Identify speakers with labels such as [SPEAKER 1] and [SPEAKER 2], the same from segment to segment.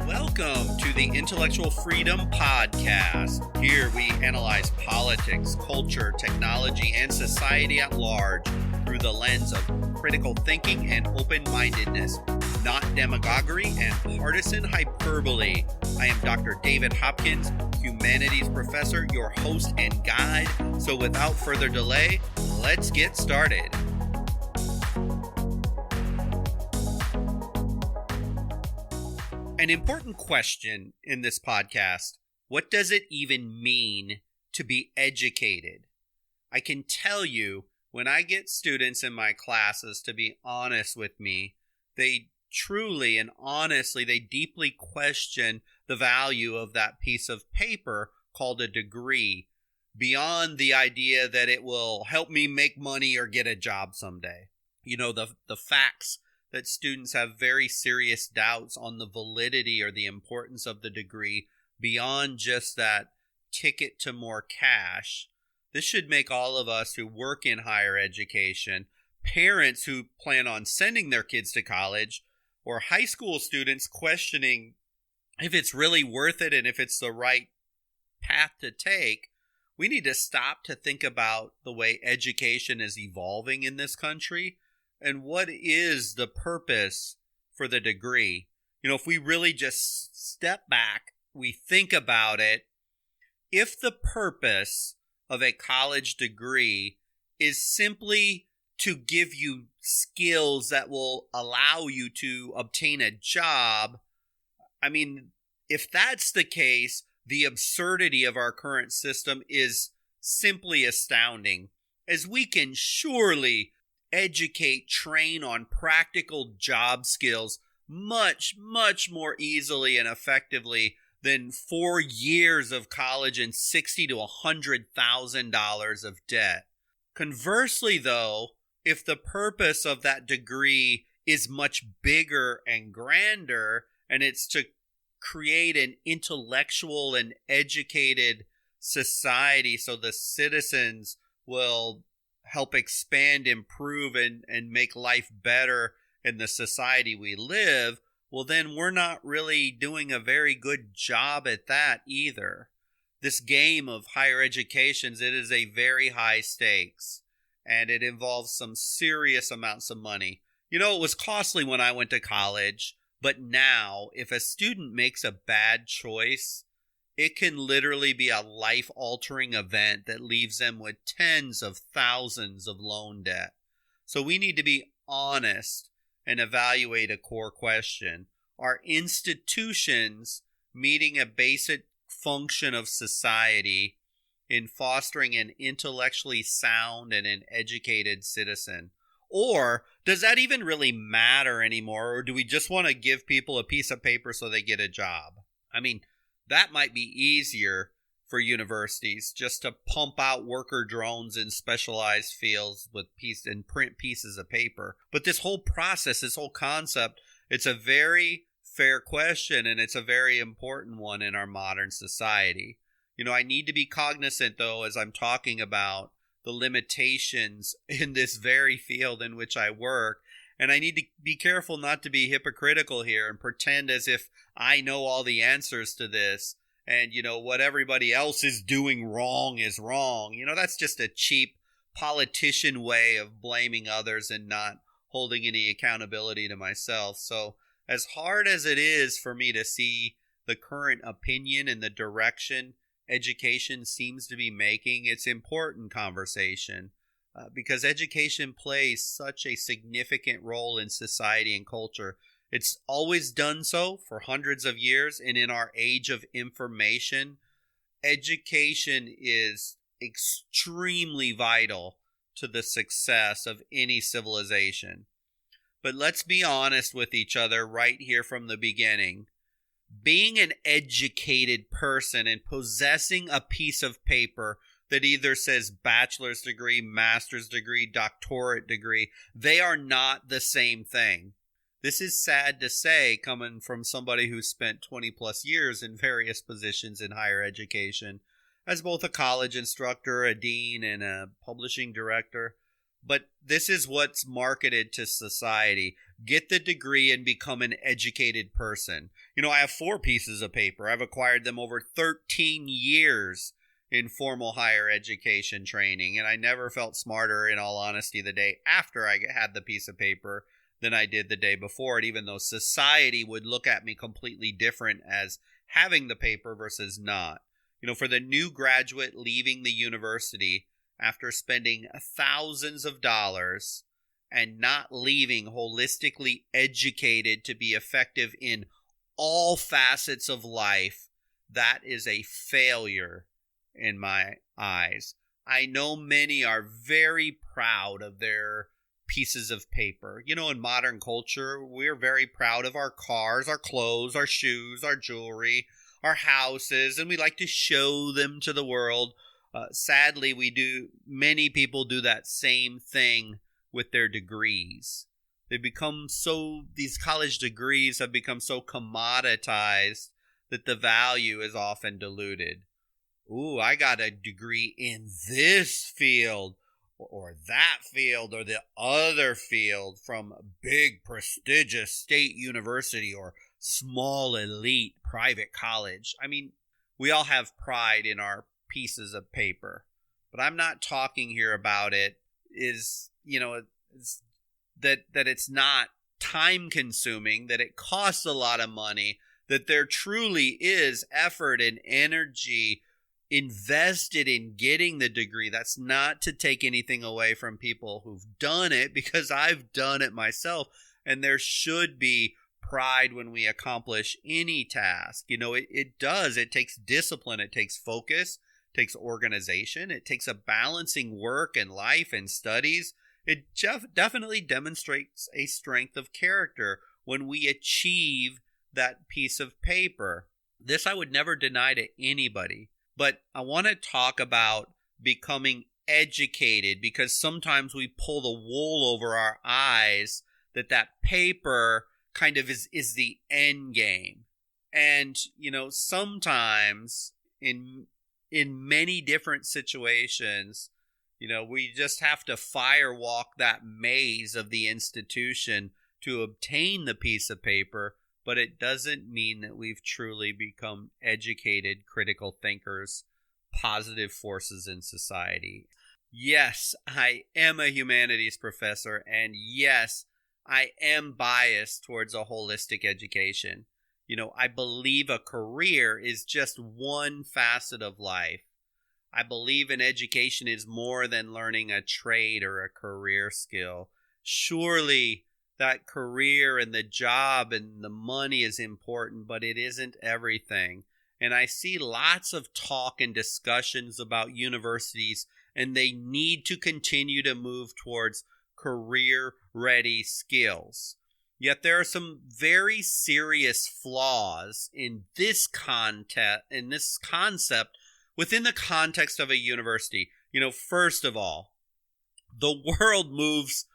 [SPEAKER 1] Welcome to the Intellectual Freedom Podcast. Here we analyze politics, culture, technology, and society at large through the lens of critical thinking and open-mindedness, not demagoguery and partisan hyperbole. I am Dr. David Hopkins, humanities professor, your host and guide. So without further delay, let's get started. An important question in this podcast: what does it even mean to be educated? I can tell you, when I get students in my classes to be honest with me, they truly and honestly, they deeply question the value of that piece of paper called a degree, beyond the idea that it will help me make money or get a job someday. You know, the facts that students have very serious doubts on the validity or the importance of the degree beyond just that ticket to more cash. This should make all of us who work in higher education, parents who plan on sending their kids to college, or high school students questioning if it's really worth it and if it's the right path to take. We need to stop to think about the way education is evolving in this country. And what is the purpose for the degree? You know, if we really just step back, we think about it, if the purpose of a college degree is simply to give you skills that will allow you to obtain a job, I mean, if that's the case, the absurdity of our current system is simply astounding, as we can surely educate, train on practical job skills much, much more easily and effectively than 4 years of college and $60,000 to $100,000 of debt. Conversely, though, if the purpose of that degree is much bigger and grander, and it's to create an intellectual and educated society so the citizens will help expand, improve, and make life better in the society we live, well, then we're not really doing a very good job at that either. This game of higher education, it is a very high stakes, and it involves some serious amounts of money. You know, it was costly when I went to college, but now, if a student makes a bad choice, it can literally be a life-altering event that leaves them with tens of thousands of loan debt. So we need to be honest and evaluate a core question. Are institutions meeting a basic function of society in fostering an intellectually sound and an educated citizen? Or does that even really matter anymore? Or do we just want to give people a piece of paper so they get a job? I mean, that might be easier for universities, just to pump out worker drones in specialized fields with print pieces of paper. But this whole process, this whole concept, it's a very fair question, and it's a very important one in our modern society. You know, I need to be cognizant, though, as I'm talking about the limitations in this very field in which I work. And I need to be careful not to be hypocritical here and pretend as if I know all the answers to this and, you know, what everybody else is doing wrong is wrong. You know, that's just a cheap politician way of blaming others and not holding any accountability to myself. So as hard as it is for me to see the current opinion and the direction education seems to be making, it's important conversation. Because education plays such a significant role in society and culture. It's always done so for hundreds of years, and in our age of information, education is extremely vital to the success of any civilization. But let's be honest with each other right here from the beginning. Being an educated person and possessing a piece of paper that either says bachelor's degree, master's degree, doctorate degree, they are not the same thing. This is sad to say, coming from somebody who spent 20 plus years in various positions in higher education, as both a college instructor, a dean, and a publishing director. but this is what's marketed to society. Get the degree and become an educated person. I have 4 pieces of paper. I've acquired them over 13 years in formal higher education training, and I never felt smarter, in all honesty, the day after I had the piece of paper than I did the day before it, even though society would look at me completely different as having the paper versus not. For the new graduate leaving the university after spending thousands of dollars and not leaving holistically educated to be effective in all facets of life, that is a failure in my eyes. I know many are very proud of their pieces of paper. In modern culture, we're very proud of our cars, our clothes, our shoes, our jewelry, our houses, and we like to show them to the world. Sadly, many people do that same thing with their degrees. These college degrees have become so commoditized that the value is often diluted. Ooh, I got a degree in this field or that field or the other field from a big prestigious state university or small elite private college. We all have pride in our pieces of paper, but I'm not talking here about that it's not time consuming, that it costs a lot of money, that there truly is effort and energy invested in getting the degree. That's not to take anything away from people who've done it, because I've done it myself, and there should be pride when we accomplish any task. It takes discipline, it takes focus, it takes organization, it takes a balancing work and life and studies. It definitely demonstrates a strength of character when we achieve that piece of paper. This I would never deny to anybody, but I want to talk about becoming educated, because sometimes we pull the wool over our eyes that paper kind of is the end game. And, sometimes in many different situations, we just have to firewalk that maze of the institution to obtain the piece of paper, but it doesn't mean that we've truly become educated, critical thinkers, positive forces in society. Yes, I am a humanities professor, and yes, I am biased towards a holistic education. I believe a career is just one facet of life. I believe an education is more than learning a trade or a career skill. Surely that career and the job and the money is important, but it isn't everything. And I see lots of talk and discussions about universities, and they need to continue to move towards career-ready skills. Yet there are some very serious flaws in this concept within the context of a university. First of all, the world moves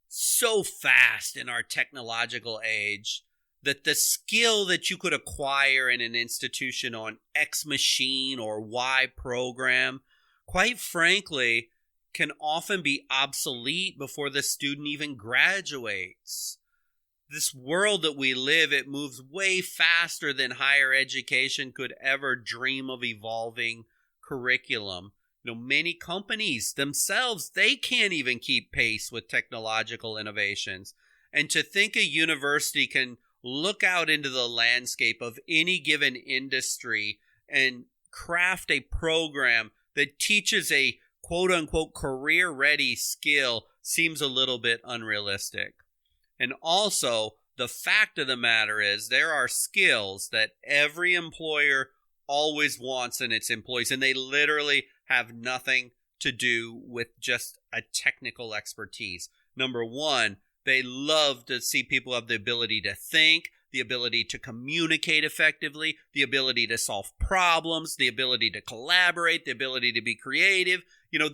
[SPEAKER 1] so fast in our technological age that the skill that you could acquire in an institution on X machine or Y program, quite frankly, can often be obsolete before the student even graduates. This world that we live, it moves way faster than higher education could ever dream of evolving curriculum. Many companies themselves, they can't even keep pace with technological innovations. And to think a university can look out into the landscape of any given industry and craft a program that teaches a quote-unquote career-ready skill seems a little bit unrealistic. And also, the fact of the matter is there are skills that every employer always wants in its employees, and they literally have nothing to do with just a technical expertise. Number one, they love to see people have the ability to think, the ability to communicate effectively, the ability to solve problems, the ability to collaborate, the ability to be creative.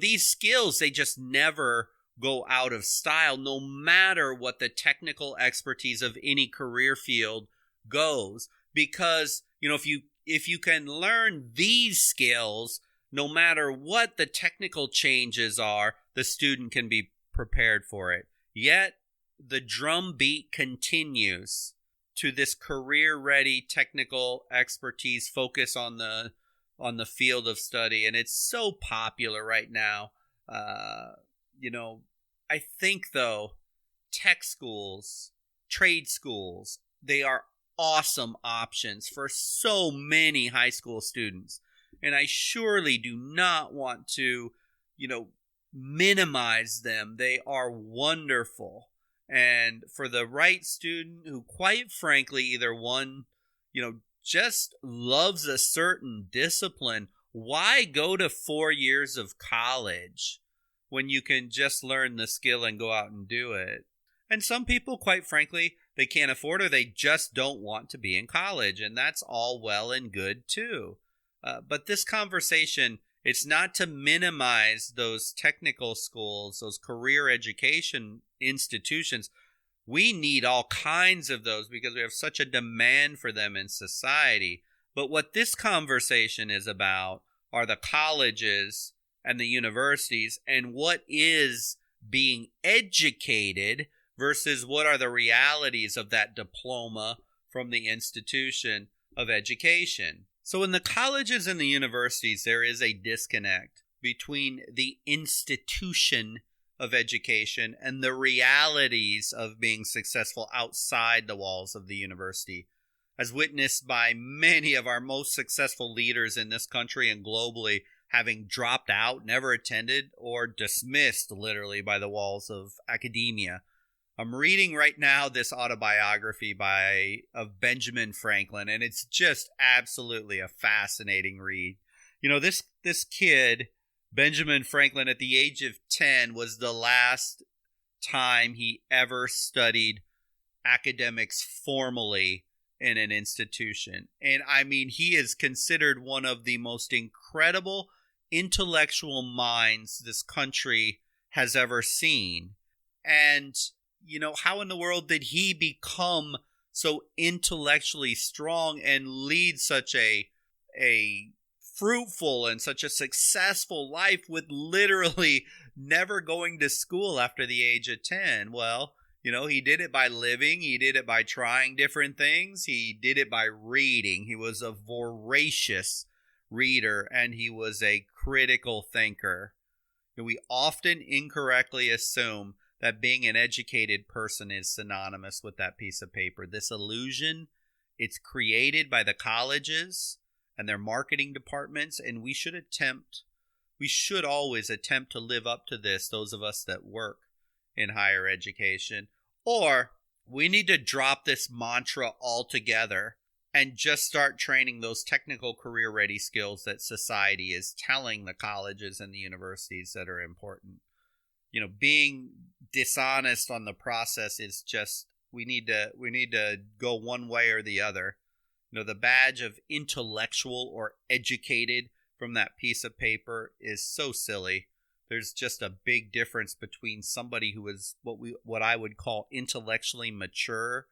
[SPEAKER 1] These skills, they just never go out of style, no matter what the technical expertise of any career field goes. Because, if you can learn these skills, no matter what the technical changes are, the student can be prepared for it. Yet the drumbeat continues to this career-ready technical expertise focus on the field of study, and it's so popular right now. I think though, tech schools, trade schools, they are awesome options for so many high school students. And I surely do not want to, minimize them. They are wonderful. And for the right student who, quite frankly, either one, just loves a certain discipline, why go to 4 years of college when you can just learn the skill and go out and do it? And some people, quite frankly, they can't afford or they just don't want to be in college, and that's all well and good too. But this conversation, it's not to minimize those technical schools, those career education institutions. We need all kinds of those because we have such a demand for them in society. But what this conversation is about are the colleges and the universities and what is being educated versus what are the realities of that diploma from the institution of education. So in the colleges and the universities, there is a disconnect between the institution of education and the realities of being successful outside the walls of the university, as witnessed by many of our most successful leaders in this country and globally having dropped out, never attended, or dismissed literally by the walls of academia. I'm reading right now this autobiography of Benjamin Franklin, and it's just absolutely a fascinating read. This kid, Benjamin Franklin, at the age of 10, was the last time he ever studied academics formally in an institution. And I mean, he is considered one of the most incredible intellectual minds this country has ever seen. And how in the world did he become so intellectually strong and lead such a fruitful and such a successful life with literally never going to school after the age of 10? Well, he did it by living. He did it by trying different things. He did it by reading. He was a voracious reader, and he was a critical thinker. We often incorrectly assume that being an educated person is synonymous with that piece of paper. This illusion, it's created by the colleges and their marketing departments, and we should always attempt to live up to this, those of us that work in higher education. Or we need to drop this mantra altogether and just start training those technical career-ready skills that society is telling the colleges and the universities that are important. Being dishonest on the process is just, we need to go one way or the other. The badge of intellectual or educated from that piece of paper is so silly. There's just a big difference between somebody who is what I would call intellectually mature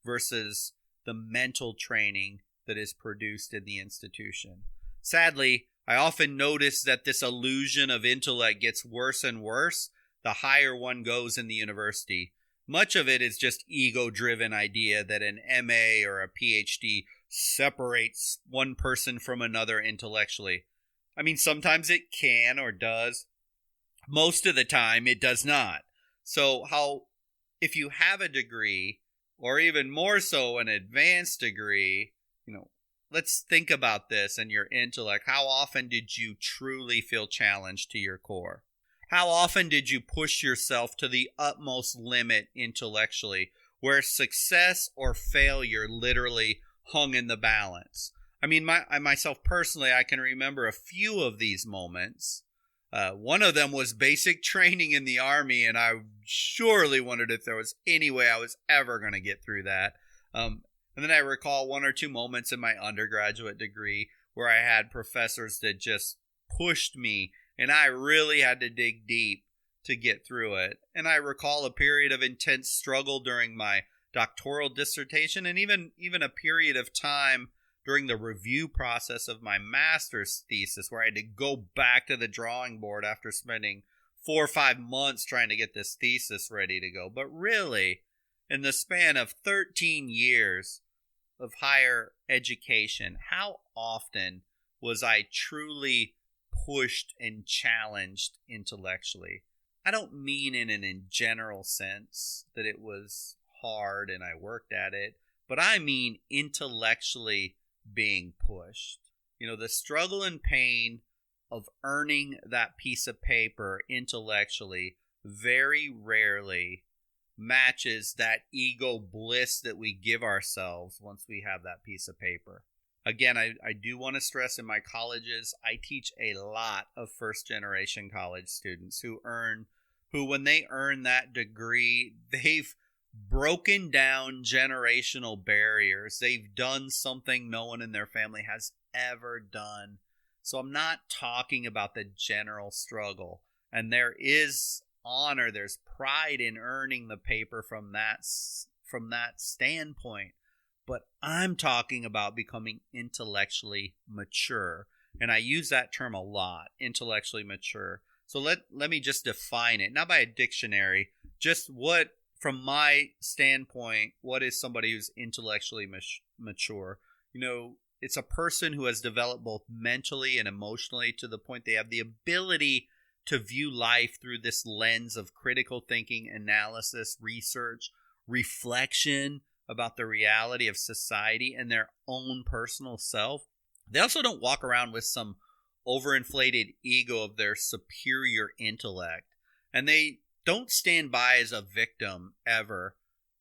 [SPEAKER 1] versus the mental training that is produced in the institution. Sadly, I often notice that this illusion of intellect gets worse and worse the higher one goes in the university. Much of it is just ego-driven idea that an MA or a PhD separates one person from another intellectually. I mean, sometimes it can or does. Most of the time, it does not. So if you have a degree, or even more so an advanced degree, let's think about this and your intellect. How often did you truly feel challenged to your core? How often did you push yourself to the utmost limit intellectually, where success or failure literally hung in the balance? I mean, myself personally, I can remember a few of these moments. One of them was basic training in the Army, and I surely wondered if there was any way I was ever going to get through that. And then I recall one or two moments in my undergraduate degree where I had professors that just pushed me, and I really had to dig deep to get through it. And I recall a period of intense struggle during my doctoral dissertation, and even a period of time during the review process of my master's thesis where I had to go back to the drawing board after spending 4 or 5 months trying to get this thesis ready to go. But really, in the span of 13 years of higher education, how often was I truly pushed and challenged intellectually? I don't mean in a general sense that it was hard and I worked at it, but I mean intellectually being pushed. The struggle and pain of earning that piece of paper intellectually very rarely matches that ego bliss that we give ourselves once we have that piece of paper. Again, I do want to stress in my colleges, I teach a lot of first-generation college students who when they earn that degree, they've broken down generational barriers. They've done something no one in their family has ever done. So I'm not talking about the general struggle. And there is honor, there's pride in earning the paper from that standpoint. But I'm talking about becoming intellectually mature. And I use that term a lot, intellectually mature. So let me just define it, not by a dictionary, just what, from my standpoint, what is somebody who's intellectually mature? It's a person who has developed both mentally and emotionally to the point they have the ability to view life through this lens of critical thinking, analysis, research, reflection about the reality of society and their own personal self. They also don't walk around with some overinflated ego of their superior intellect. And they don't stand by as a victim ever,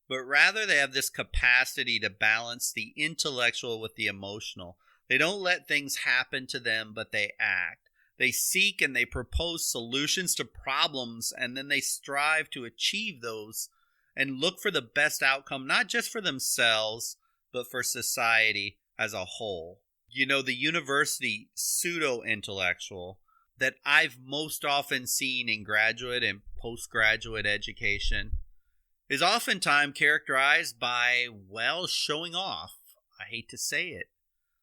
[SPEAKER 1] but rather they have this capacity to balance the intellectual with the emotional. They don't let things happen to them, but they act. They seek and they propose solutions to problems, and then they strive to achieve those and look for the best outcome, not just for themselves, but for society as a whole. The university pseudo-intellectual that I've most often seen in graduate and postgraduate education is oftentimes characterized by, showing off. I hate to say it.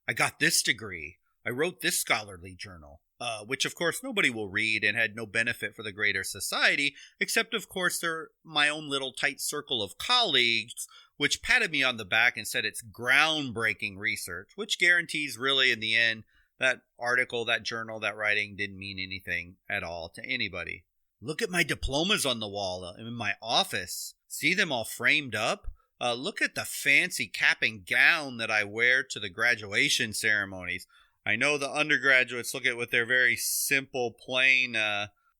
[SPEAKER 1] I got this degree. I wrote this scholarly journal, which of course nobody will read and had no benefit for the greater society, except of course they're my own little tight circle of colleagues, which patted me on the back and said it's groundbreaking research, which guarantees really in the end that article, that journal, that writing didn't mean anything at all to anybody. Look at my diplomas on the wall in my office. See them all framed up? Look at the fancy cap and gown that I wear to the graduation ceremonies. I know the undergraduates look at with their very simple, plain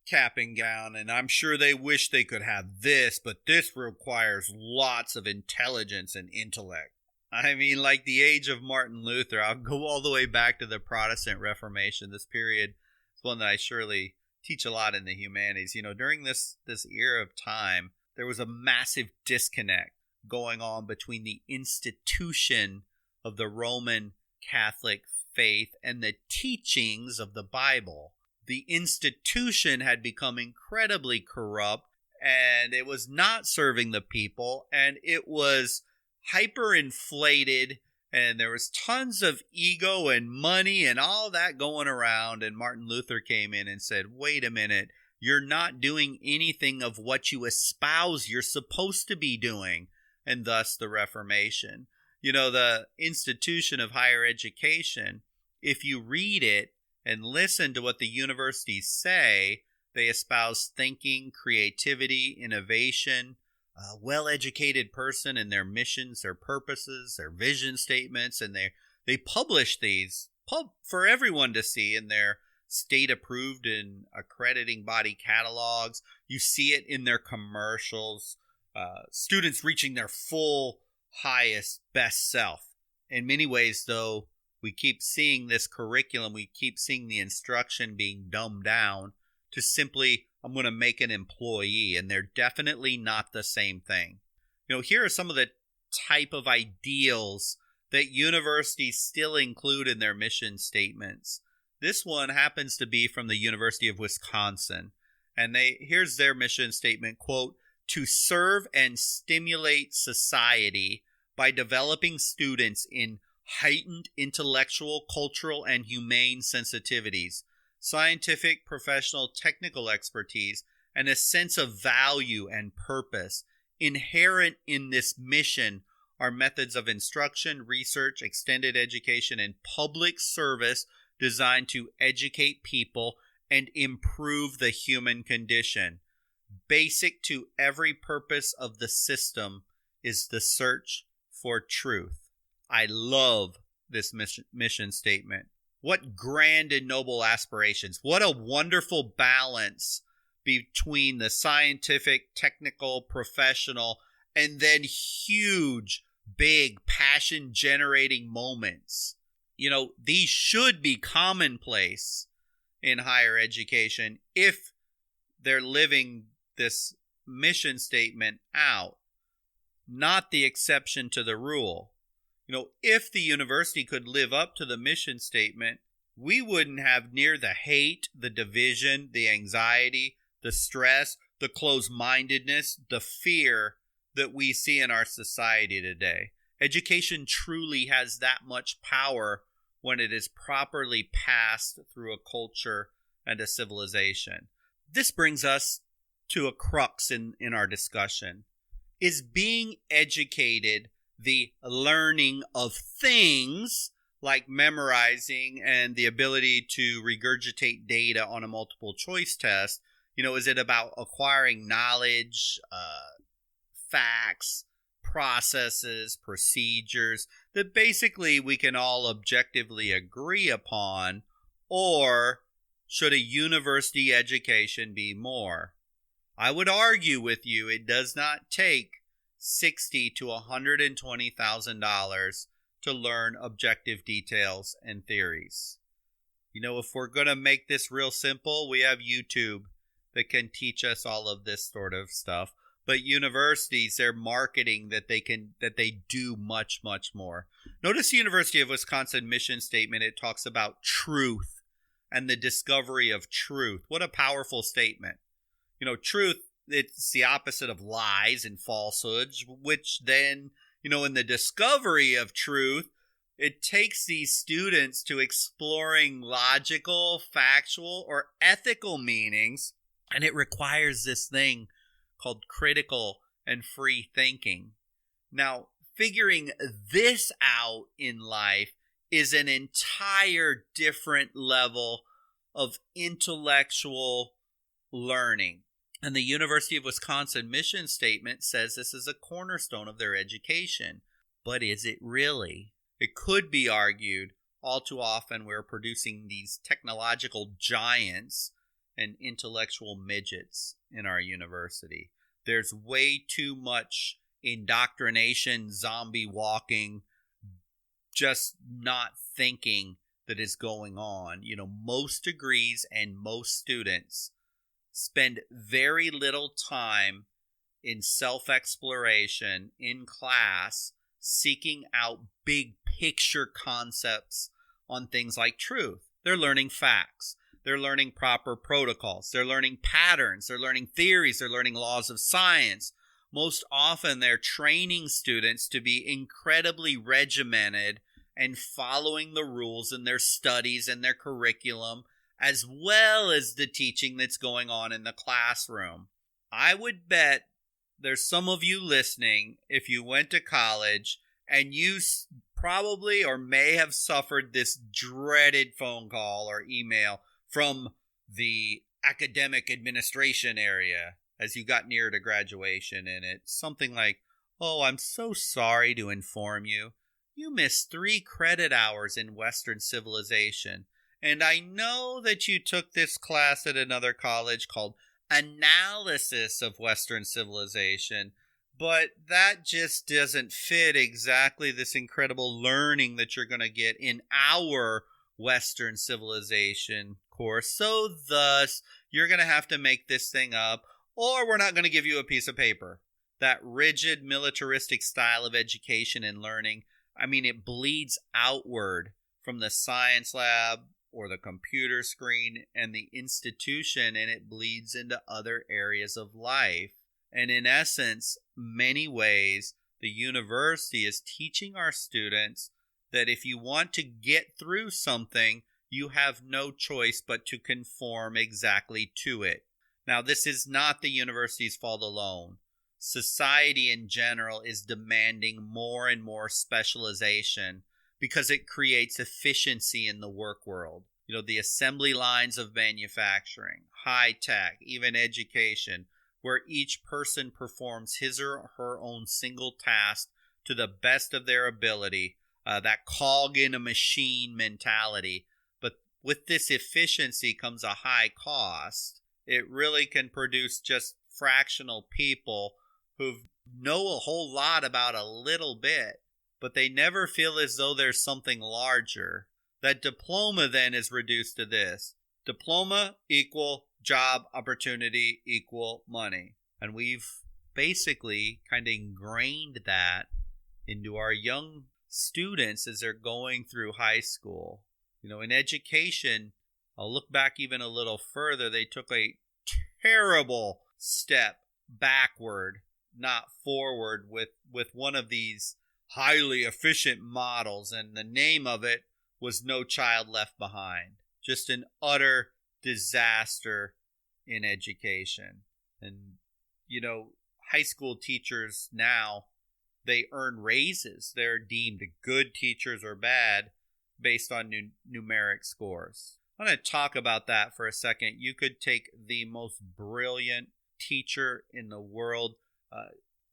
[SPEAKER 1] cap and gown, and I'm sure they wish they could have this, but this requires lots of intelligence and intellect. I mean, like the age of Martin Luther, I'll go all the way back to the Protestant Reformation. This period is one that I surely teach a lot in the humanities. During this era of time, there was a massive disconnect going on between the institution of the Roman Catholic faith and the teachings of the Bible. The institution had become incredibly corrupt, and it was not serving the people, and it was hyperinflated, and there was tons of ego and money and all that going around. And Martin Luther came in and said, wait a minute, you're not doing anything of what you espouse you're supposed to be doing. And thus the Reformation. The institution of higher education, if you read it and listen to what the universities say, they espouse thinking, creativity, innovation, a well-educated person and their missions, their purposes, their vision statements, and they publish these for everyone to see in their state-approved and accrediting body catalogs. You see it in their commercials. Students reaching their full, highest, best self. In many ways, though, we keep seeing this curriculum, we keep seeing the instruction being dumbed down to simply, I'm going to make an employee, and they're definitely not the same thing. Here are some of the type of ideals that universities still include in their mission statements. This one happens to be from the University of Wisconsin, and here's their mission statement, quote, to serve and stimulate society by developing students in heightened intellectual, cultural, and humane sensitivities, scientific, professional, technical expertise, and a sense of value and purpose. Inherent in this mission are methods of instruction, research, extended education, and public service designed to educate people and improve the human condition. Basic to every purpose of the system is the search for truth. I love this mission statement. What grand and noble aspirations. What a wonderful balance between the scientific, technical, professional, and then huge, big, passion-generating moments. These should be commonplace in higher education if they're living this mission statement out, not the exception to the rule. If the university could live up to the mission statement, we wouldn't have near the hate, the division, the anxiety, the stress, the closed-mindedness, the fear that we see in our society today. Education truly has that much power when it is properly passed through a culture and a civilization. This brings us to a crux in our discussion. Is being educated the learning of things like memorizing and the ability to regurgitate data on a multiple choice test? Is it about acquiring knowledge, facts, processes, procedures that basically we can all objectively agree upon? Or should a university education be more? I would argue with you it does not take $60,000 to $120,000 to learn objective details and theories. If we're going to make this real simple, we have YouTube that can teach us all of this sort of stuff. But universities, they're marketing that they do much, much more. Notice the University of Wisconsin mission statement. It talks about truth and the discovery of truth. What a powerful statement. Truth, it's the opposite of lies and falsehoods, which then, in the discovery of truth, it takes these students to exploring logical, factual, or ethical meanings, and it requires this thing called critical and free thinking. Now, figuring this out in life is an entire different level of intellectual learning. And the University of Wisconsin mission statement says this is a cornerstone of their education. But is it really? It could be argued all too often we're producing these technological giants and intellectual midgets in our university. There's way too much indoctrination, zombie walking, just not thinking that is going on. Most degrees and most students spend very little time in self-exploration in class, seeking out big picture concepts on things like truth. They're learning facts. They're learning proper protocols. They're learning patterns. They're learning theories. They're learning laws of science. Most often, they're training students to be incredibly regimented and following the rules in their studies and their curriculum, as well as the teaching that's going on in the classroom. I would bet there's some of you listening, if you went to college and you probably or may have suffered this dreaded phone call or email from the academic administration area as you got near to graduation, and it's something like, "Oh, I'm so sorry to inform you. You missed 3 credit hours in Western civilization. And I know that you took this class at another college called Analysis of Western Civilization, but that just doesn't fit exactly this incredible learning that you're going to get in our Western Civilization course. So thus, you're going to have to make this thing up, or we're not going to give you a piece of paper." That rigid militaristic style of education and learning, it bleeds outward from the science lab or the computer screen and the institution, and it bleeds into other areas of life. And in essence, many ways, the university is teaching our students that if you want to get through something, you have no choice but to conform exactly to it. Now, this is not the university's fault alone. Society in general is demanding more and more specialization because it creates efficiency in the work world. The assembly lines of manufacturing, high tech, even education, where each person performs his or her own single task to the best of their ability, that cog in a machine mentality. But with this efficiency comes a high cost. It really can produce just fractional people who know a whole lot about a little bit, but they never feel as though there's something larger. That diploma then is reduced to this: diploma equal job opportunity equal money. And we've basically kind of ingrained that into our young students as they're going through high school. In education, I'll look back even a little further. They took a terrible step backward, not forward, with one of these highly efficient models, and the name of it was No Child Left Behind. Just an utter disaster in education. And, high school teachers now, they earn raises. They're deemed good teachers or bad based on numeric scores. I want to talk about that for a second. You could take the most brilliant teacher in the world,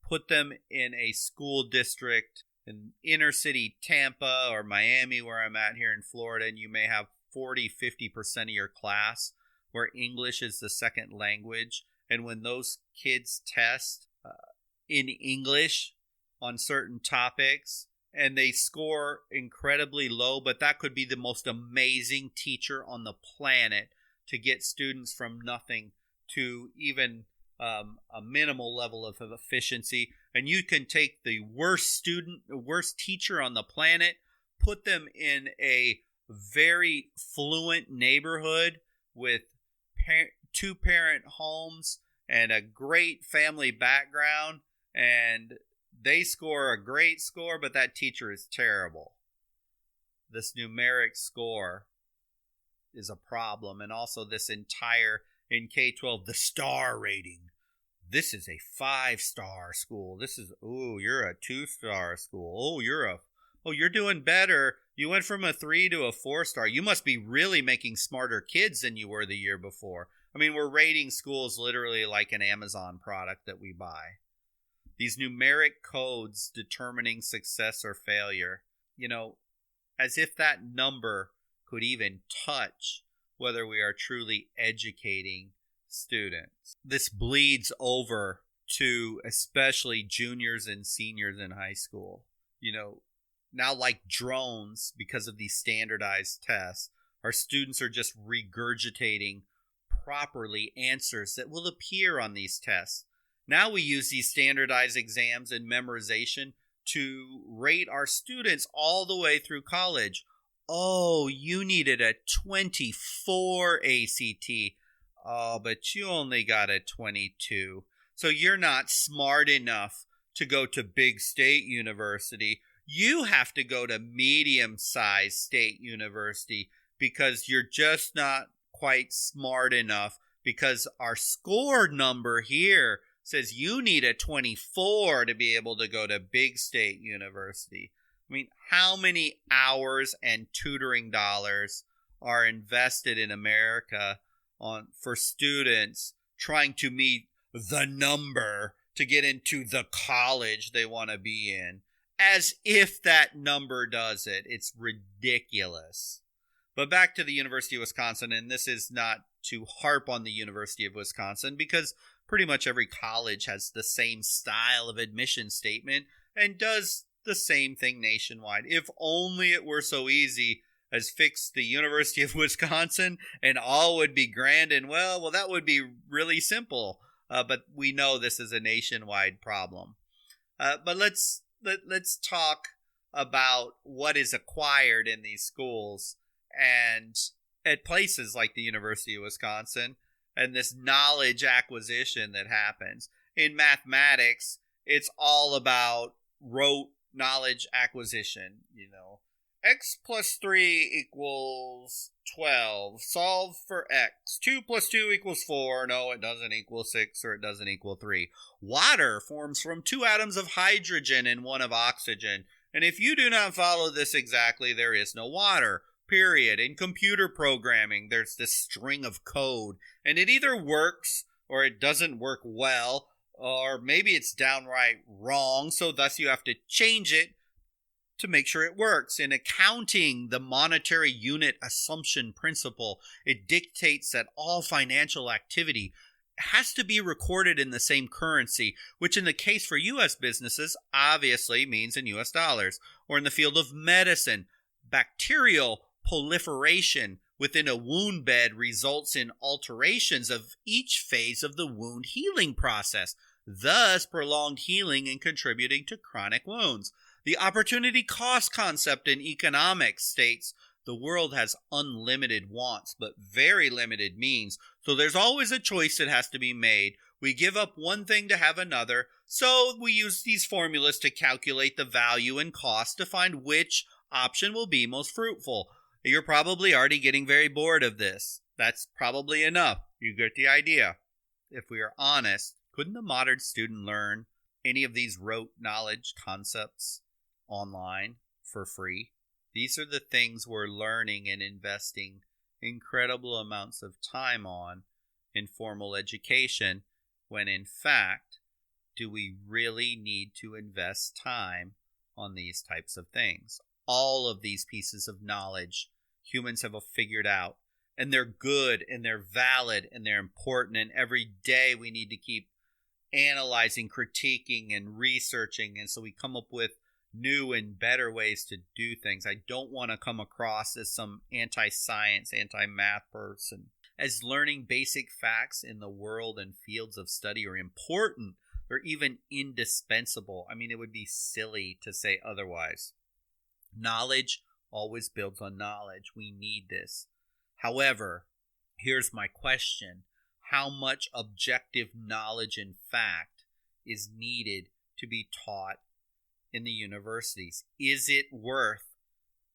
[SPEAKER 1] put them in a school district in inner city Tampa or Miami, where I'm at here in Florida, and you may have 40-50% of your class where English is the second language. And when those kids test in English on certain topics and they score incredibly low, but that could be the most amazing teacher on the planet to get students from nothing to even a minimal level of efficiency. And you can take the worst teacher on the planet, put them in a very fluent neighborhood with two-parent homes and a great family background, and they score a great score, but that teacher is terrible. This numeric score is a problem. And also this entire, in K-12, the star rating. This is a 5-star school. This is, you're a 2-star school. You're doing better. You went from a 3 to a 4-star. You must be really making smarter kids than you were the year before. I mean, we're rating schools literally like an Amazon product that we buy. These numeric codes determining success or failure, as if that number could even touch whether we are truly educating students. This bleeds over to especially juniors and seniors in high school. Now like drones, because of these standardized tests, our students are just regurgitating properly answers that will appear on these tests. Now we use these standardized exams and memorization to rate our students all the way through college. Oh, you needed a 24 ACT. Oh, but you only got a 22. So you're not smart enough to go to big state university. You have to go to medium-sized state university because you're just not quite smart enough, because our score number here says you need a 24 to be able to go to big state university. I mean, how many hours and tutoring dollars are invested in America for students trying to meet the number to get into the college they want to be in? As if that number does it. It's ridiculous. But back to the University of Wisconsin, and this is not to harp on the University of Wisconsin, because pretty much every college has the same style of admission statement and does the same thing nationwide. If only it were so easy as fix the University of Wisconsin and all would be grand and well, that would be really simple. But we know this is a nationwide problem. But let's talk about what is acquired in these schools and at places like the University of Wisconsin, and this knowledge acquisition that happens. In mathematics, it's all about rote knowledge acquisition, x plus 3 equals 12. Solve for x. 2 plus 2 equals 4. No, it doesn't equal 6 or it doesn't equal 3. Water forms from 2 atoms of hydrogen and 1 of oxygen. And if you do not follow this exactly, there is no water. Period. In computer programming, there's this string of code, and it either works or it doesn't work well, or maybe it's downright wrong, so thus you have to change it to make sure it works. In accounting, the monetary unit assumption principle, it dictates that all financial activity has to be recorded in the same currency, which in the case for U.S. businesses obviously means in U.S. dollars. Or in the field of medicine, bacterial proliferation within a wound bed results in alterations of each phase of the wound healing process, thus prolonged healing and contributing to chronic wounds. The opportunity cost concept in economics states the world has unlimited wants, but very limited means. So there's always a choice that has to be made. We give up one thing to have another. So we use these formulas to calculate the value and cost to find which option will be most fruitful. You're probably already getting very bored of this. That's probably enough. You get the idea. If we are honest, couldn't the modern student learn any of these rote knowledge concepts online for free? These are the things we're learning and investing incredible amounts of time on in formal education, when in fact, do we really need to invest time on these types of things? All of these pieces of knowledge humans have figured out, and they're good and they're valid and they're important, and every day we need to keep analyzing, critiquing, and researching, and so we come up with new and better ways to do things. I don't want to come across as some anti-science, anti-math person. As learning basic facts in the world and fields of study are important, they're even indispensable. I mean, it would be silly to say otherwise. Knowledge always builds on knowledge. We need this. However, here's my question. How much objective knowledge and fact is needed to be taught in the universities? Is it worth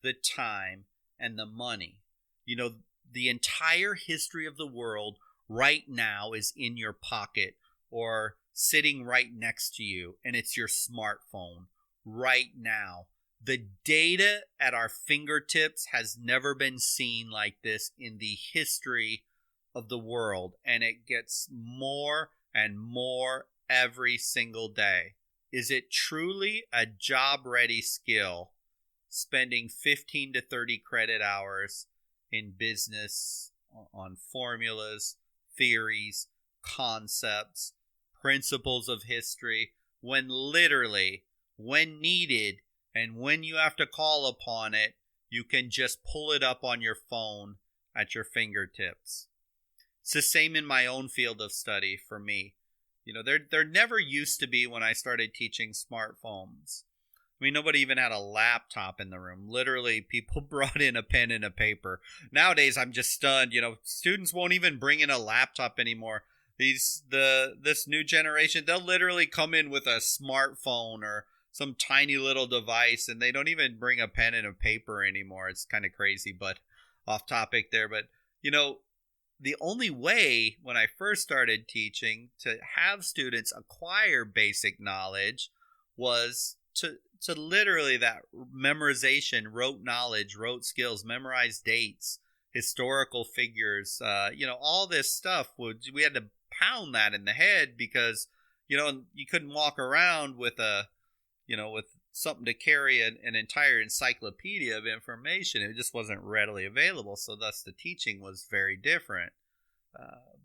[SPEAKER 1] the time and the money? You know, the entire history of the world right now is in your pocket or sitting right next to you, and it's your smartphone right now. The data at our fingertips has never been seen like this in the history of the world, and it gets more and more every single day. Is it truly a job-ready skill, spending 15 to 30 credit hours in business on formulas, theories, concepts, principles of history, when literally, when needed, and when you have to call upon it, you can just pull it up on your phone at your fingertips? It's the same in my own field of study for me. You know, there never used to be, when I started teaching, smartphones. I mean, nobody even had a laptop in the room. Literally, people brought in a pen and a paper. Nowadays, I'm just stunned. You know, students won't even bring in a laptop anymore. This new generation, they'll literally come in with a smartphone or some tiny little device, and they don't even bring a pen and a paper anymore. It's kind of crazy, but off topic there. But, you know, the only way when I first started teaching to have students acquire basic knowledge was to literally that memorization, rote knowledge, rote skills, memorize dates, historical figures, all this stuff. We had to pound that in the head because, you couldn't walk around with with something to carry an entire encyclopedia of information. It just wasn't readily available. So thus the teaching was very different.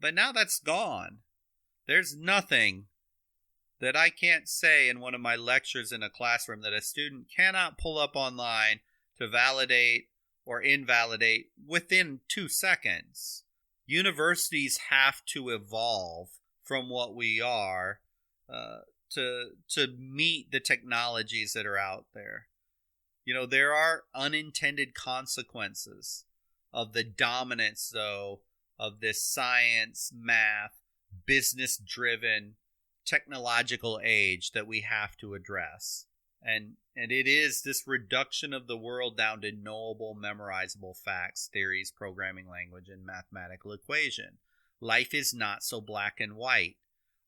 [SPEAKER 1] But now that's gone. There's nothing that I can't say in one of my lectures in a classroom that a student cannot pull up online to validate or invalidate within 2 seconds. Universities have to evolve from what we are to meet the technologies that are out there. There are unintended consequences of the dominance, though, of this science, math, business-driven technological age that we have to address. And it is this reduction of the world down to knowable, memorizable facts, theories, programming language, and mathematical equation. Life is not so black and white.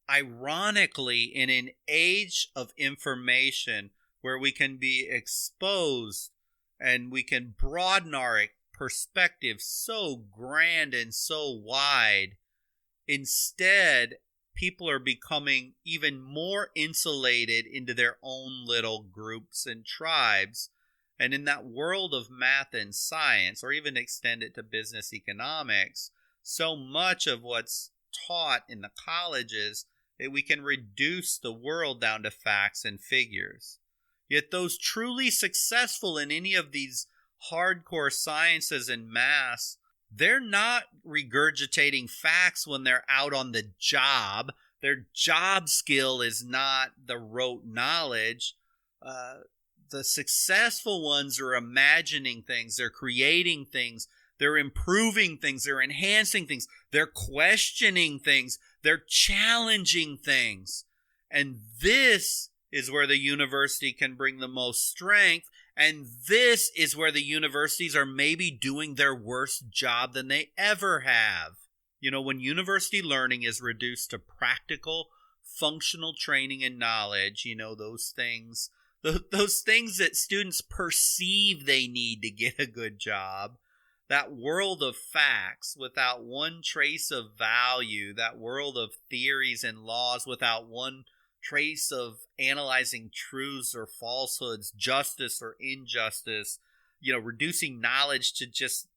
[SPEAKER 1] Ironically, in an age of information where we can be exposed and we can broaden our perspective so grand and so wide, instead, people are becoming even more insulated into their own little groups and tribes. And in that world of math and science, or even extend it to business economics, so much of what's taught in the colleges that we can reduce the world down to facts and figures. Yet those truly successful in any of these hardcore sciences and maths, they're not regurgitating facts when they're out on the job. Their job skill is not the rote knowledge. The successful ones are imagining things. They're creating things. They're improving things. They're enhancing things. They're questioning things. They're challenging things. And this is where the university can bring the most strength. And this is where the universities are maybe doing their worst job than they ever have. You know, when university learning is reduced to practical, functional training and knowledge, you know, those things that students perceive they need to get a good job, that world of facts without one trace of value, that world of theories and laws without one trace of analyzing truths or falsehoods, justice or injustice, you know, reducing knowledge to just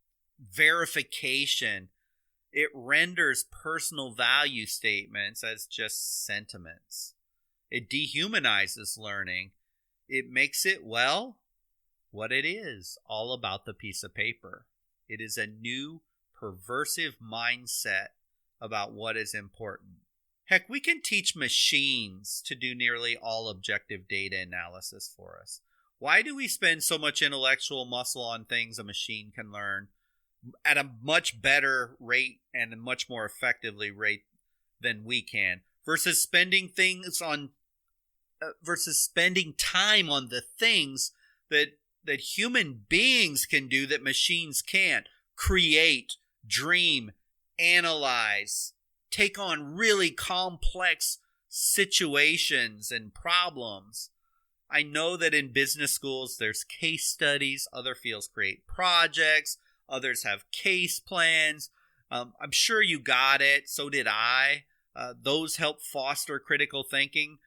[SPEAKER 1] verification. It renders personal value statements as just sentiments. It dehumanizes learning. It makes it, well, what it is, all about the piece of paper. It is a new, perversive mindset about what is important. Heck, we can teach machines to do nearly all objective data analysis for us. Why do we spend so much intellectual muscle on things a machine can learn at a much better rate and a much more effectively rate than we can, versus spending time on the things that human beings can do that machines can't? Create, dream, analyze, take on really complex situations and problems. I know that in business schools there's case studies, other fields create projects, others have case plans. I'm sure you got it, so did I. Those help foster critical thinking.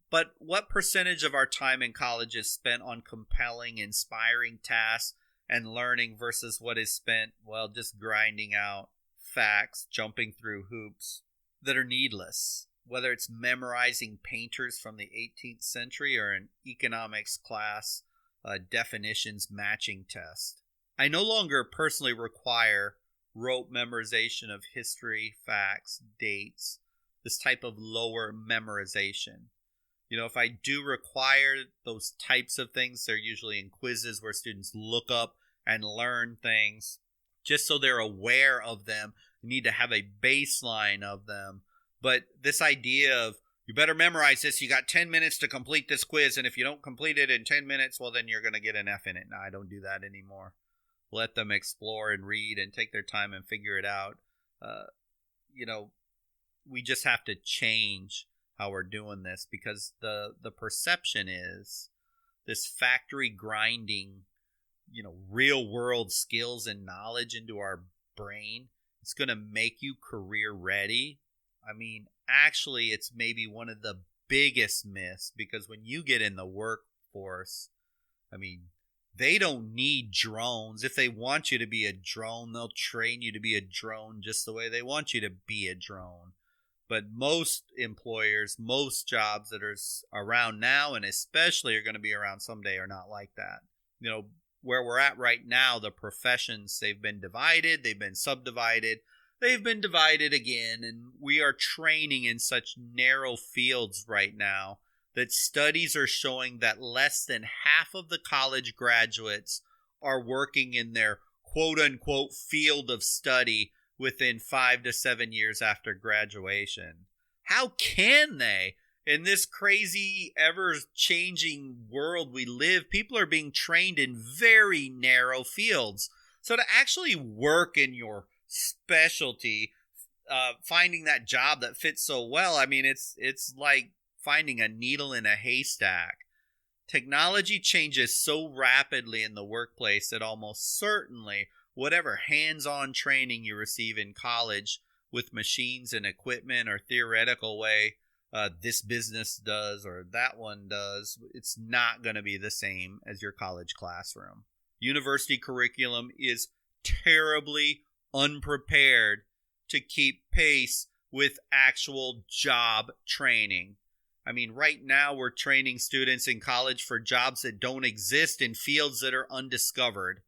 [SPEAKER 1] But what percentage of our time in college is spent on compelling, inspiring tasks and learning versus what is spent, well, just grinding out facts, jumping through hoops that are needless, whether it's memorizing painters from the 18th century or an economics class definitions matching test. I no longer personally require rote memorization of history, facts, dates, this type of lower memorization. You know, if I do require those types of things, they're usually in quizzes where students look up and learn things just so they're aware of them. You need to have a baseline of them. But this idea of, you better memorize this, you got 10 minutes to complete this quiz, and if you don't complete it in 10 minutes, well, then you're going to get an F in it. No, I don't do that anymore. Let them explore and read and take their time and figure it out. We just have to change how we're doing this, because the perception is this factory grinding, real world skills and knowledge into our brain. It's going to make you career ready. I mean, actually, it's maybe one of the biggest myths, because when you get in the workforce, I mean, they don't need drones. If they want you to be a drone, they'll train you to be a drone just the way they want you to be a drone. But most employers, most jobs that are around now, and especially are going to be around someday, are not like that. Where we're at right now, the professions, they've been divided, they've been subdivided, they've been divided again, and we are training in such narrow fields right now that studies are showing that less than half of the college graduates are working in their quote-unquote field of study within 5 to 7 years after graduation. How can they In this crazy, ever-changing world we live, people are being trained in very narrow fields. So to actually work in your specialty, finding that job that fits so well, I mean, it's like finding a needle in a haystack. Technology changes so rapidly in the workplace that almost certainly whatever hands-on training you receive in college with machines and equipment or theoretical way this business does or that one does, it's not going to be the same as your college classroom. University curriculum is terribly unprepared to keep pace with actual job training. I mean, right now we're training students in college for jobs that don't exist in fields that are undiscovered.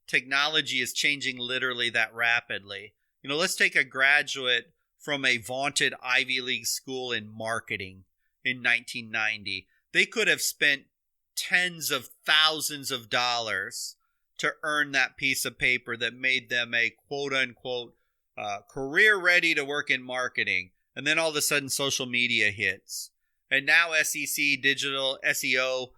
[SPEAKER 1] Technology is changing literally that rapidly. Let's take a graduate from a vaunted Ivy League school in marketing in 1990. They could have spent tens of thousands of dollars to earn that piece of paper that made them a quote-unquote career ready to work in marketing. And then all of a sudden social media hits. And now SEC, digital, SEO,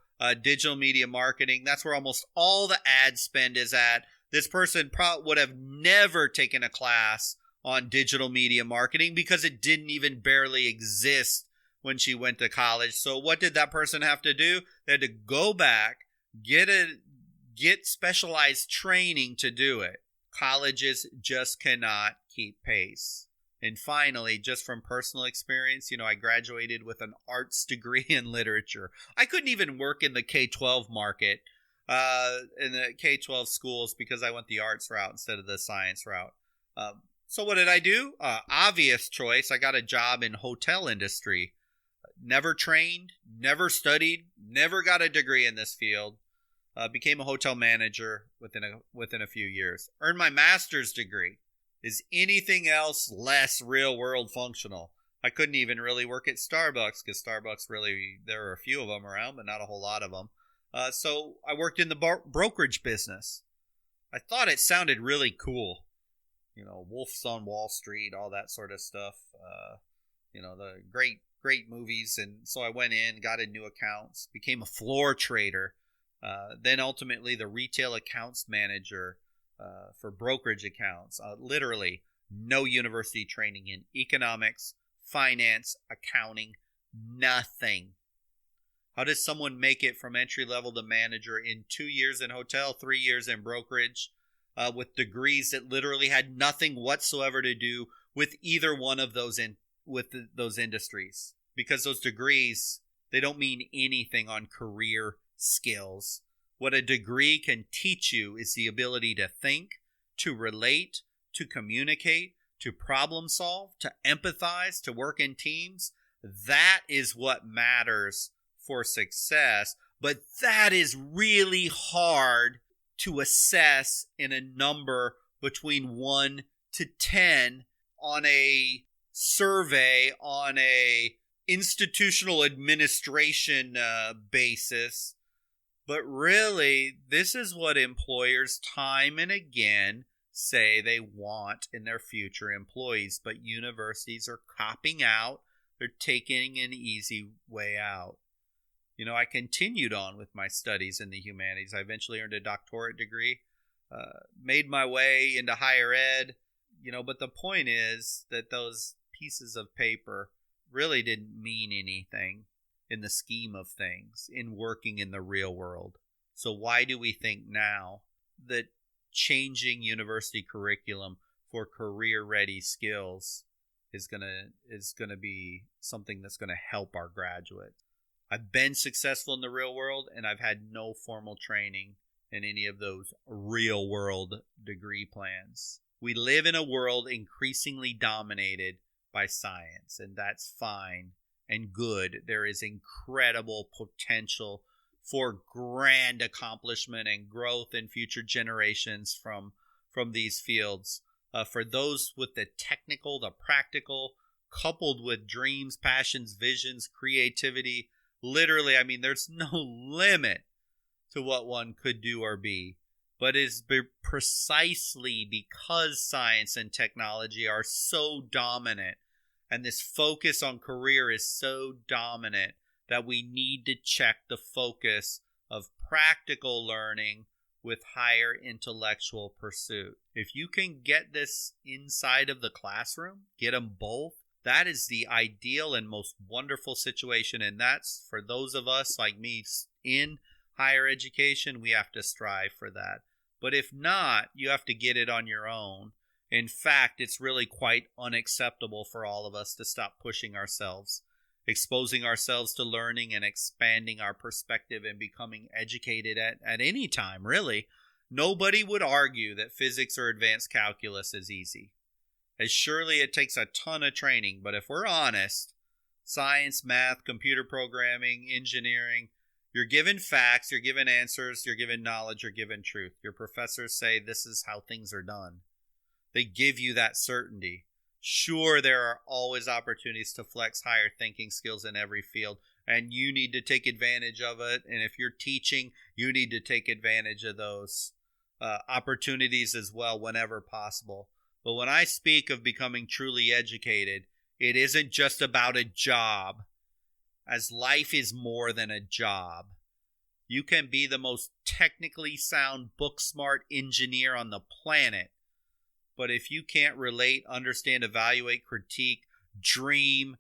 [SPEAKER 1] digital media marketing, that's where almost all the ad spend is at. This person probably would have never taken a class on digital media marketing because it didn't even barely exist when she went to college. So what did that person have to do? They had to go back, get specialized training to do it. Colleges just cannot keep pace. And finally, just from personal experience, I graduated with an arts degree in literature. I couldn't even work in the K-12 market, in the K-12 schools, because I went the arts route instead of the science route. So what did I do? Obvious choice. I got a job in hotel industry. Never trained, never studied, never got a degree in this field. Became a hotel manager within a few years. Earned my master's degree. Is anything else less real world functional? I couldn't even really work at Starbucks because Starbucks really, there are a few of them around, but not a whole lot of them. So I worked in the brokerage business. I thought it sounded really cool. Wolf's on Wall Street, all that sort of stuff. The great movies. And so I went in, got in new accounts, became a floor trader. Then ultimately the retail accounts manager for brokerage accounts. Literally no university training in economics, finance, accounting, nothing. How does someone make it from entry level to manager in 2 years in hotel, 3 years in brokerage, with degrees that literally had nothing whatsoever to do with either one of those those industries? Because those degrees, they don't mean anything on career skills. What a degree can teach you is the ability to think, to relate, to communicate, to problem solve, to empathize, to work in teams. That is what matters for success. But that is really hard to assess in a number between 1 to 10 on a survey, on a institutional administration basis. But really, this is what employers time and again say they want in their future employees. But universities are copping out. They're taking an easy way out. I continued on with my studies in the humanities. I eventually earned a doctorate degree, made my way into higher ed, but the point is that those pieces of paper really didn't mean anything in the scheme of things in working in the real world. So why do we think now that changing university curriculum for career-ready skills is gonna be something that's gonna help our graduates? I've been successful in the real world, and I've had no formal training in any of those real world degree plans. We live in a world increasingly dominated by science, and that's fine and good. There is incredible potential for grand accomplishment and growth in future generations from these fields. For those with the technical, the practical, coupled with dreams, passions, visions, creativity, literally, there's no limit to what one could do or be. But it's precisely because science and technology are so dominant And this focus on career is so dominant that we need to check the focus of practical learning with higher intellectual pursuit. If you can get this inside of the classroom, get them both, that is the ideal and most wonderful situation. And that's for those of us like me in higher education, we have to strive for that. But if not, you have to get it on your own. In fact, it's really quite unacceptable for all of us to stop pushing ourselves, exposing ourselves to learning and expanding our perspective and becoming educated at any time, really. Nobody would argue that physics or advanced calculus is easy. As surely it takes a ton of training, but if we're honest, science, math, computer programming, engineering, you're given facts, you're given answers, you're given knowledge, you're given truth. Your professors say this is how things are done. They give you that certainty. Sure, there are always opportunities to flex higher thinking skills in every field, and you need to take advantage of it. And if you're teaching, you need to take advantage of those opportunities as well whenever possible. But when I speak of becoming truly educated, it isn't just about a job, as life is more than a job. You can be the most technically sound, book-smart engineer on the planet, but if you can't relate, understand, evaluate, critique, dream,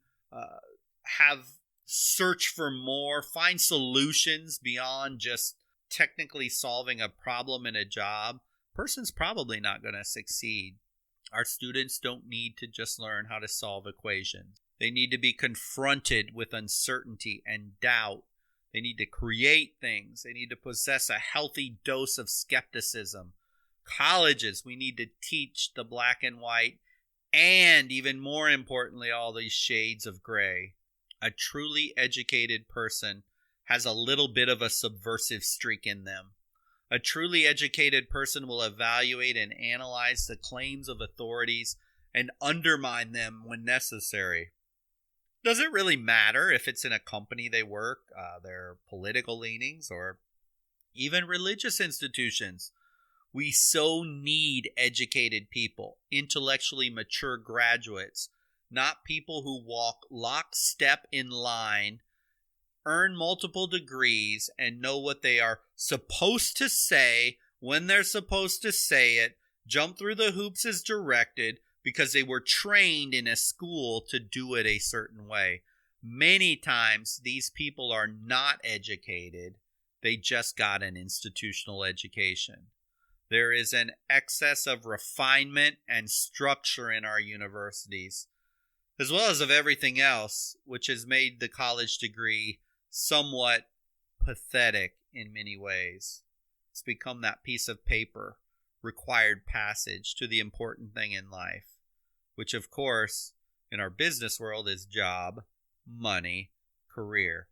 [SPEAKER 1] search for more, find solutions beyond just technically solving a problem in a job, person's probably not going to succeed. Our students don't need to just learn how to solve equations. They need to be confronted with uncertainty and doubt. They need to create things. They need to possess a healthy dose of skepticism. Colleges, we need to teach the black and white, and even more importantly, all these shades of gray. A truly educated person has a little bit of a subversive streak in them. A truly educated person will evaluate and analyze the claims of authorities and undermine them when necessary. Does it really matter if it's in a company they work, their political leanings, or even religious institutions? We so need educated people, intellectually mature graduates, not people who walk lockstep in line, earn multiple degrees, and know what they are supposed to say when they're supposed to say it, jump through the hoops as directed because they were trained in a school to do it a certain way. Many times, these people are not educated. They just got an institutional education. There is an excess of refinement and structure in our universities, as well as of everything else, which has made the college degree somewhat pathetic in many ways. It's become that piece of paper, required passage to the important thing in life, which of course, in our business world is job, money, career.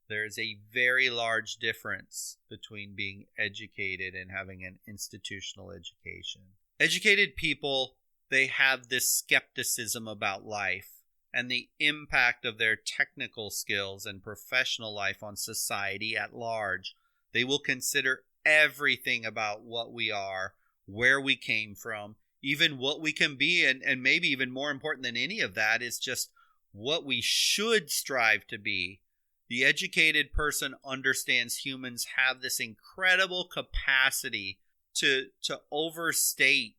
[SPEAKER 1] There is a very large difference between being educated and having an institutional education. Educated people, they have this skepticism about life and the impact of their technical skills and professional life on society at large. They will consider everything about what we are, where we came from, even what we can be, and maybe even more important than any of that is just what we should strive to be. The educated person understands humans have this incredible capacity to overstate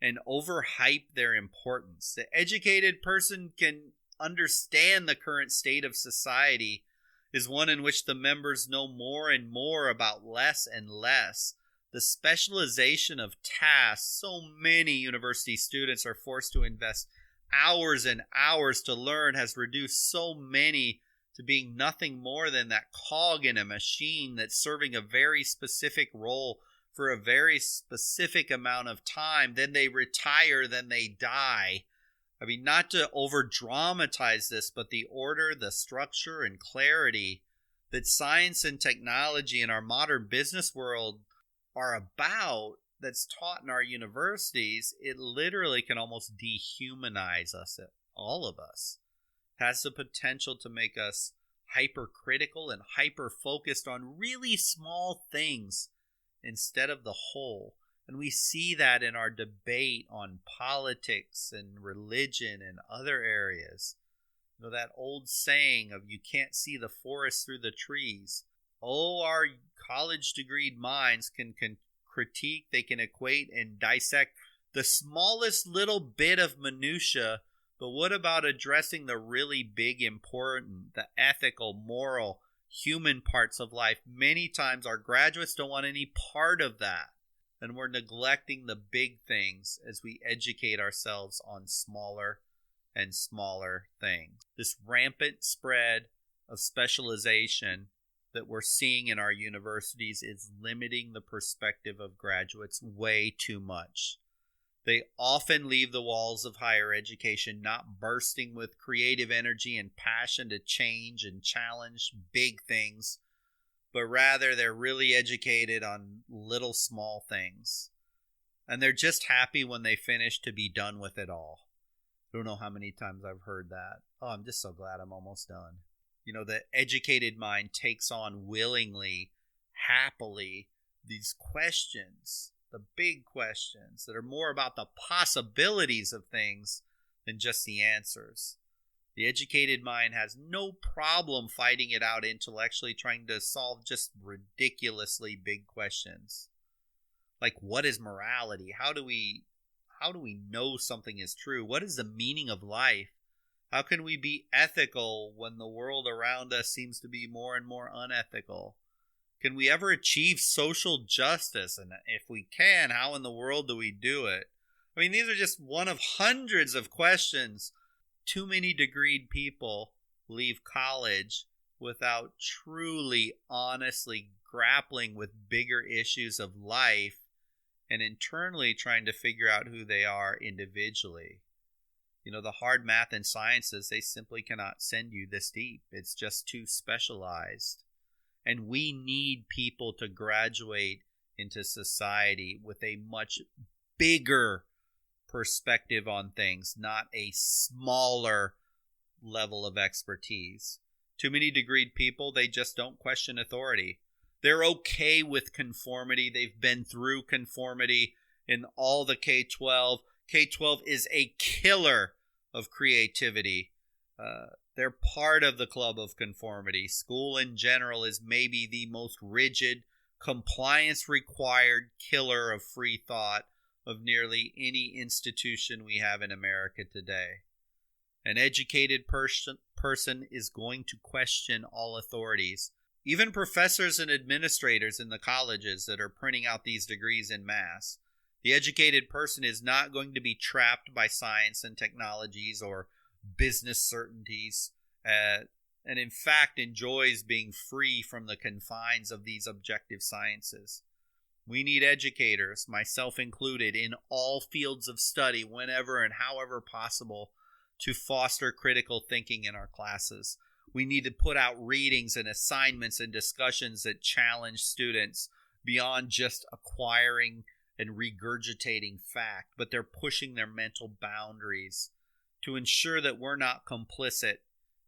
[SPEAKER 1] and overhype their importance. The educated person can understand the current state of society is one in which the members know more and more about less and less. The specialization of tasks, so many university students are forced to invest hours and hours to learn, has reduced so many to being nothing more than that cog in a machine that's serving a very specific role for a very specific amount of time. Then they retire, then they die. I mean, not to over dramatize this, but the order, the structure, and clarity that science and technology in our modern business world are about, that's taught in our universities, it literally can almost dehumanize us, all of us. Has the potential to make us hypercritical and hyper-focused on really small things instead of the whole. And we see that in our debate on politics and religion and other areas. That old saying of you can't see the forest through the trees. Oh, our college degreed minds can critique, they can equate and dissect the smallest little bit of minutia, but what about addressing the really big, important, the ethical, moral, human parts of life? Many times our graduates don't want any part of that, and we're neglecting the big things as we educate ourselves on smaller and smaller things. This rampant spread of specialization that we're seeing in our universities is limiting the perspective of graduates way too much. They often leave the walls of higher education not bursting with creative energy and passion to change and challenge big things, but rather they're really educated on little small things. And they're just happy when they finish to be done with it all. I don't know how many times I've heard that. Oh, I'm just so glad I'm almost done. The educated mind takes on willingly, happily, these questions, the big questions that are more about the possibilities of things than just the answers. The educated mind has no problem fighting it out intellectually, trying to solve just ridiculously big questions. Like, what is morality? How do we know something is true? What is the meaning of life? How can we be ethical when the world around us seems to be more and more unethical? Can we ever achieve social justice? And if we can, how in the world do we do it? I mean, these are just one of hundreds of questions. Too many degreed people leave college without truly, honestly grappling with bigger issues of life and internally trying to figure out who they are individually. The hard math and sciences, they simply cannot send you this deep. It's just too specialized. And we need people to graduate into society with a much bigger perspective on things, not a smaller level of expertise. Too many degreed people, they just don't question authority. They're okay with conformity. They've been through conformity in all the K-12. K-12 is a killer of creativity. They're part of the club of conformity. School in general is maybe the most rigid, compliance-required killer of free thought of nearly any institution we have in America today. An educated person is going to question all authorities, even professors and administrators in the colleges that are printing out these degrees en masse. The educated person is not going to be trapped by science and technologies or business certainties, and in fact enjoys being free from the confines of these objective sciences. We need educators, myself included, in all fields of study whenever and however possible to foster critical thinking in our classes. We need to put out readings and assignments and discussions that challenge students beyond just acquiring and regurgitating fact, but they're pushing their mental boundaries to ensure that we're not complicit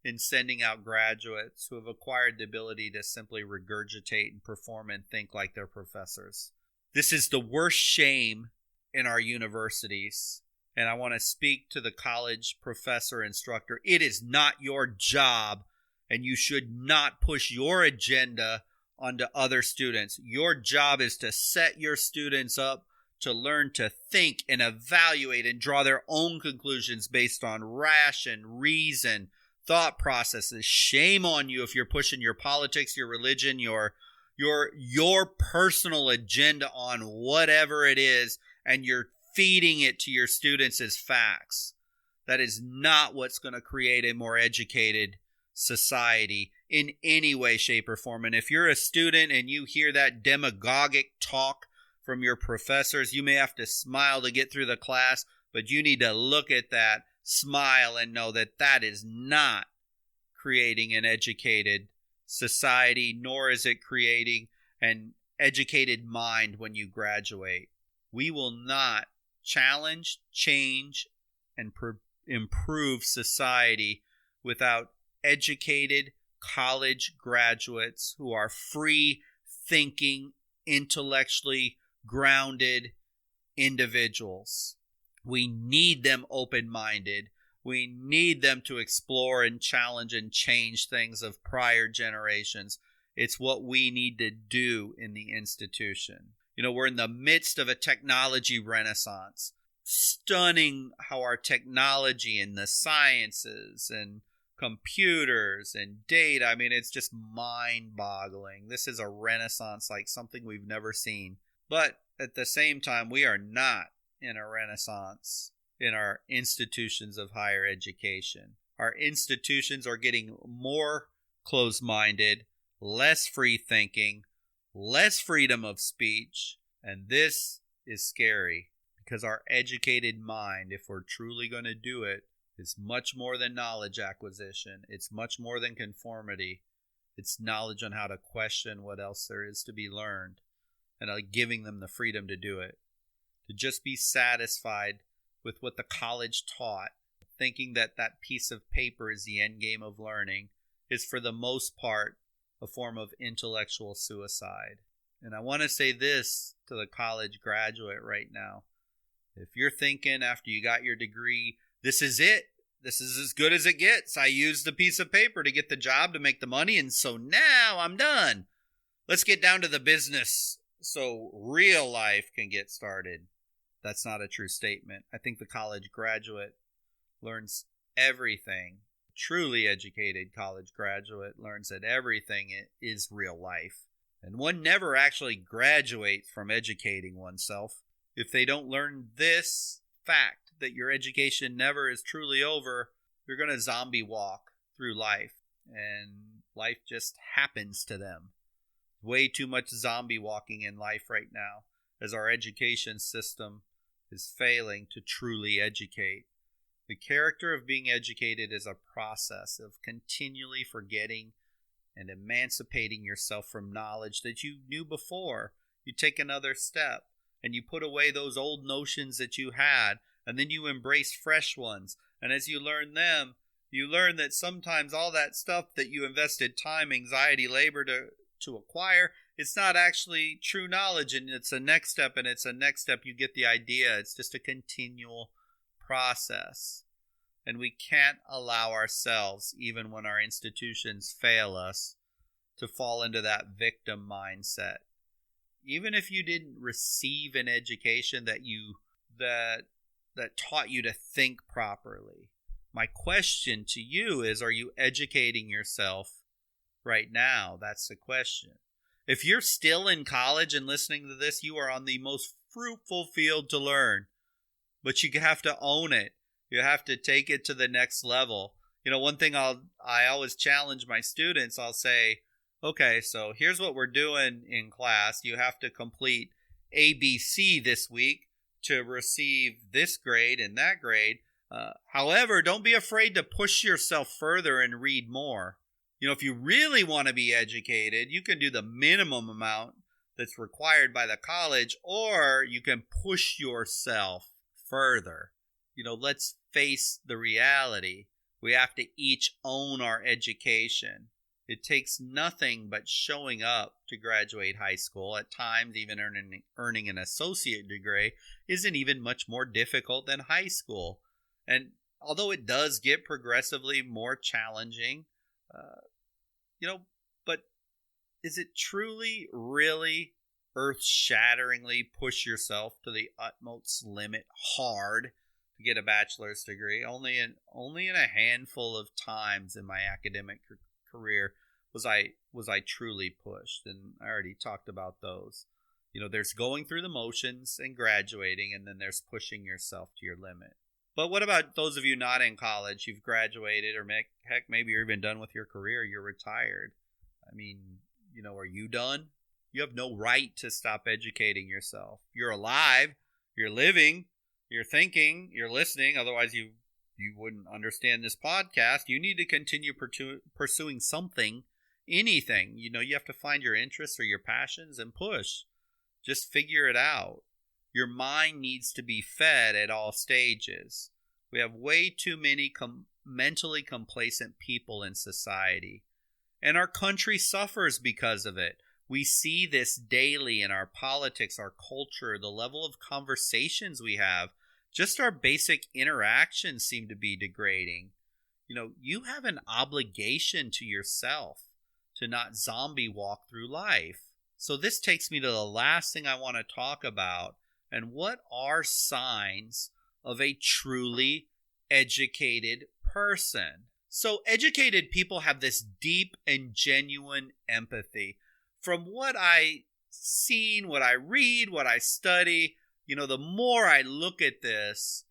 [SPEAKER 1] in sending out graduates who have acquired the ability to simply regurgitate and perform and think like their professors. This is the worst shame in our universities, and I want to speak to the college professor instructor. It is not your job, and you should not push your agenda onto other students. Your job is to set your students up to learn to think and evaluate and draw their own conclusions based on ration, reason, thought processes. Shame on you if you're pushing your politics, your religion, your personal agenda on whatever it is, and you're feeding it to your students as facts. That is not what's going to create a more educated society in any way, shape, or form. And if you're a student and you hear that demagogic talk from your professors, you may have to smile to get through the class, but you need to look at that, smile, and know that that is not creating an educated society, nor is it creating an educated mind when you graduate. We will not challenge, change, and improve society without educated college graduates who are free thinking, intellectually grounded, individuals. We need them open-minded. We need them to explore and challenge and change things of prior generations. It's what we need to do in the institution. We're in the midst of a technology renaissance. Stunning how our technology and the sciences and computers and data, it's just mind-boggling. This is a renaissance like something we've never seen. But at the same time, we are not in a renaissance in our institutions of higher education. Our institutions are getting more closed-minded, less free-thinking, less freedom of speech, and this is scary because our educated mind, if we're truly going to do it, is much more than knowledge acquisition. It's much more than conformity. It's knowledge on how to question what else there is to be learned and giving them the freedom to do it. To just be satisfied with what the college taught, thinking that that piece of paper is the end game of learning, is for the most part a form of intellectual suicide. And I want to say this to the college graduate right now. If you're thinking after you got your degree, this is it, this is as good as it gets, I used the piece of paper to get the job to make the money, and so now I'm done. Let's get down to the business so real life can get started. That's not a true statement. I think the college graduate learns everything. Truly educated college graduate learns that everything is real life. And one never actually graduates from educating oneself if they don't learn this fact that your education never is truly over. You're going to zombie walk through life, and life just happens to them. Way too much zombie walking in life right now as our education system is failing to truly educate. The character of being educated is a process of continually forgetting and emancipating yourself from knowledge that you knew before. You take another step and you put away those old notions that you had, and then you embrace fresh ones. And as you learn them, you learn that sometimes all that stuff that you invested time, anxiety, labor to acquire, it's not actually true knowledge, and it's a next step, and it's a next step. You get the idea. It's just a continual process. And we can't allow ourselves, even when our institutions fail us, to fall into that victim mindset. Even if you didn't receive an education that taught you to think properly, my question to you is, are you educating yourself right now? That's the question. If you're still in college and listening to this, you are on the most fruitful field to learn. But you have to own it. You have to take it to the next level. One thing I always challenge my students, I'll say, okay, so here's what we're doing in class. You have to complete ABC this week to receive this grade and that grade. However, don't be afraid to push yourself further and read more. If you really want to be educated, you can do the minimum amount that's required by the college, or you can push yourself further. Let's face the reality. We have to each own our education. It takes nothing but showing up to graduate high school. At times, even earning an associate degree isn't even much more difficult than high school. And although it does get progressively more challenging, but is it truly, really earth-shatteringly push yourself to the utmost limit hard to get a bachelor's degree? Only in a handful of times in my academic career was I truly pushed, and I already talked about those. There's going through the motions and graduating, and then there's pushing yourself to your limit. But what about those of you not in college? You've graduated, or heck, maybe you're even done with your career. You're retired. Are you done? You have no right to stop educating yourself. You're alive. You're living. You're thinking. You're listening. Otherwise, you wouldn't understand this podcast. You need to continue pursuing something, anything. You have to find your interests or your passions and push. Just figure it out. Your mind needs to be fed at all stages. We have way too many mentally complacent people in society, and our country suffers because of it. We see this daily in our politics, our culture, the level of conversations we have. Just our basic interactions seem to be degrading. You have an obligation to yourself to not zombie walk through life. So this takes me to the last thing I want to talk about. And what are signs of a truly educated person? So educated people have this deep and genuine empathy. From what I seen, what I read, what I study, the more I look at this,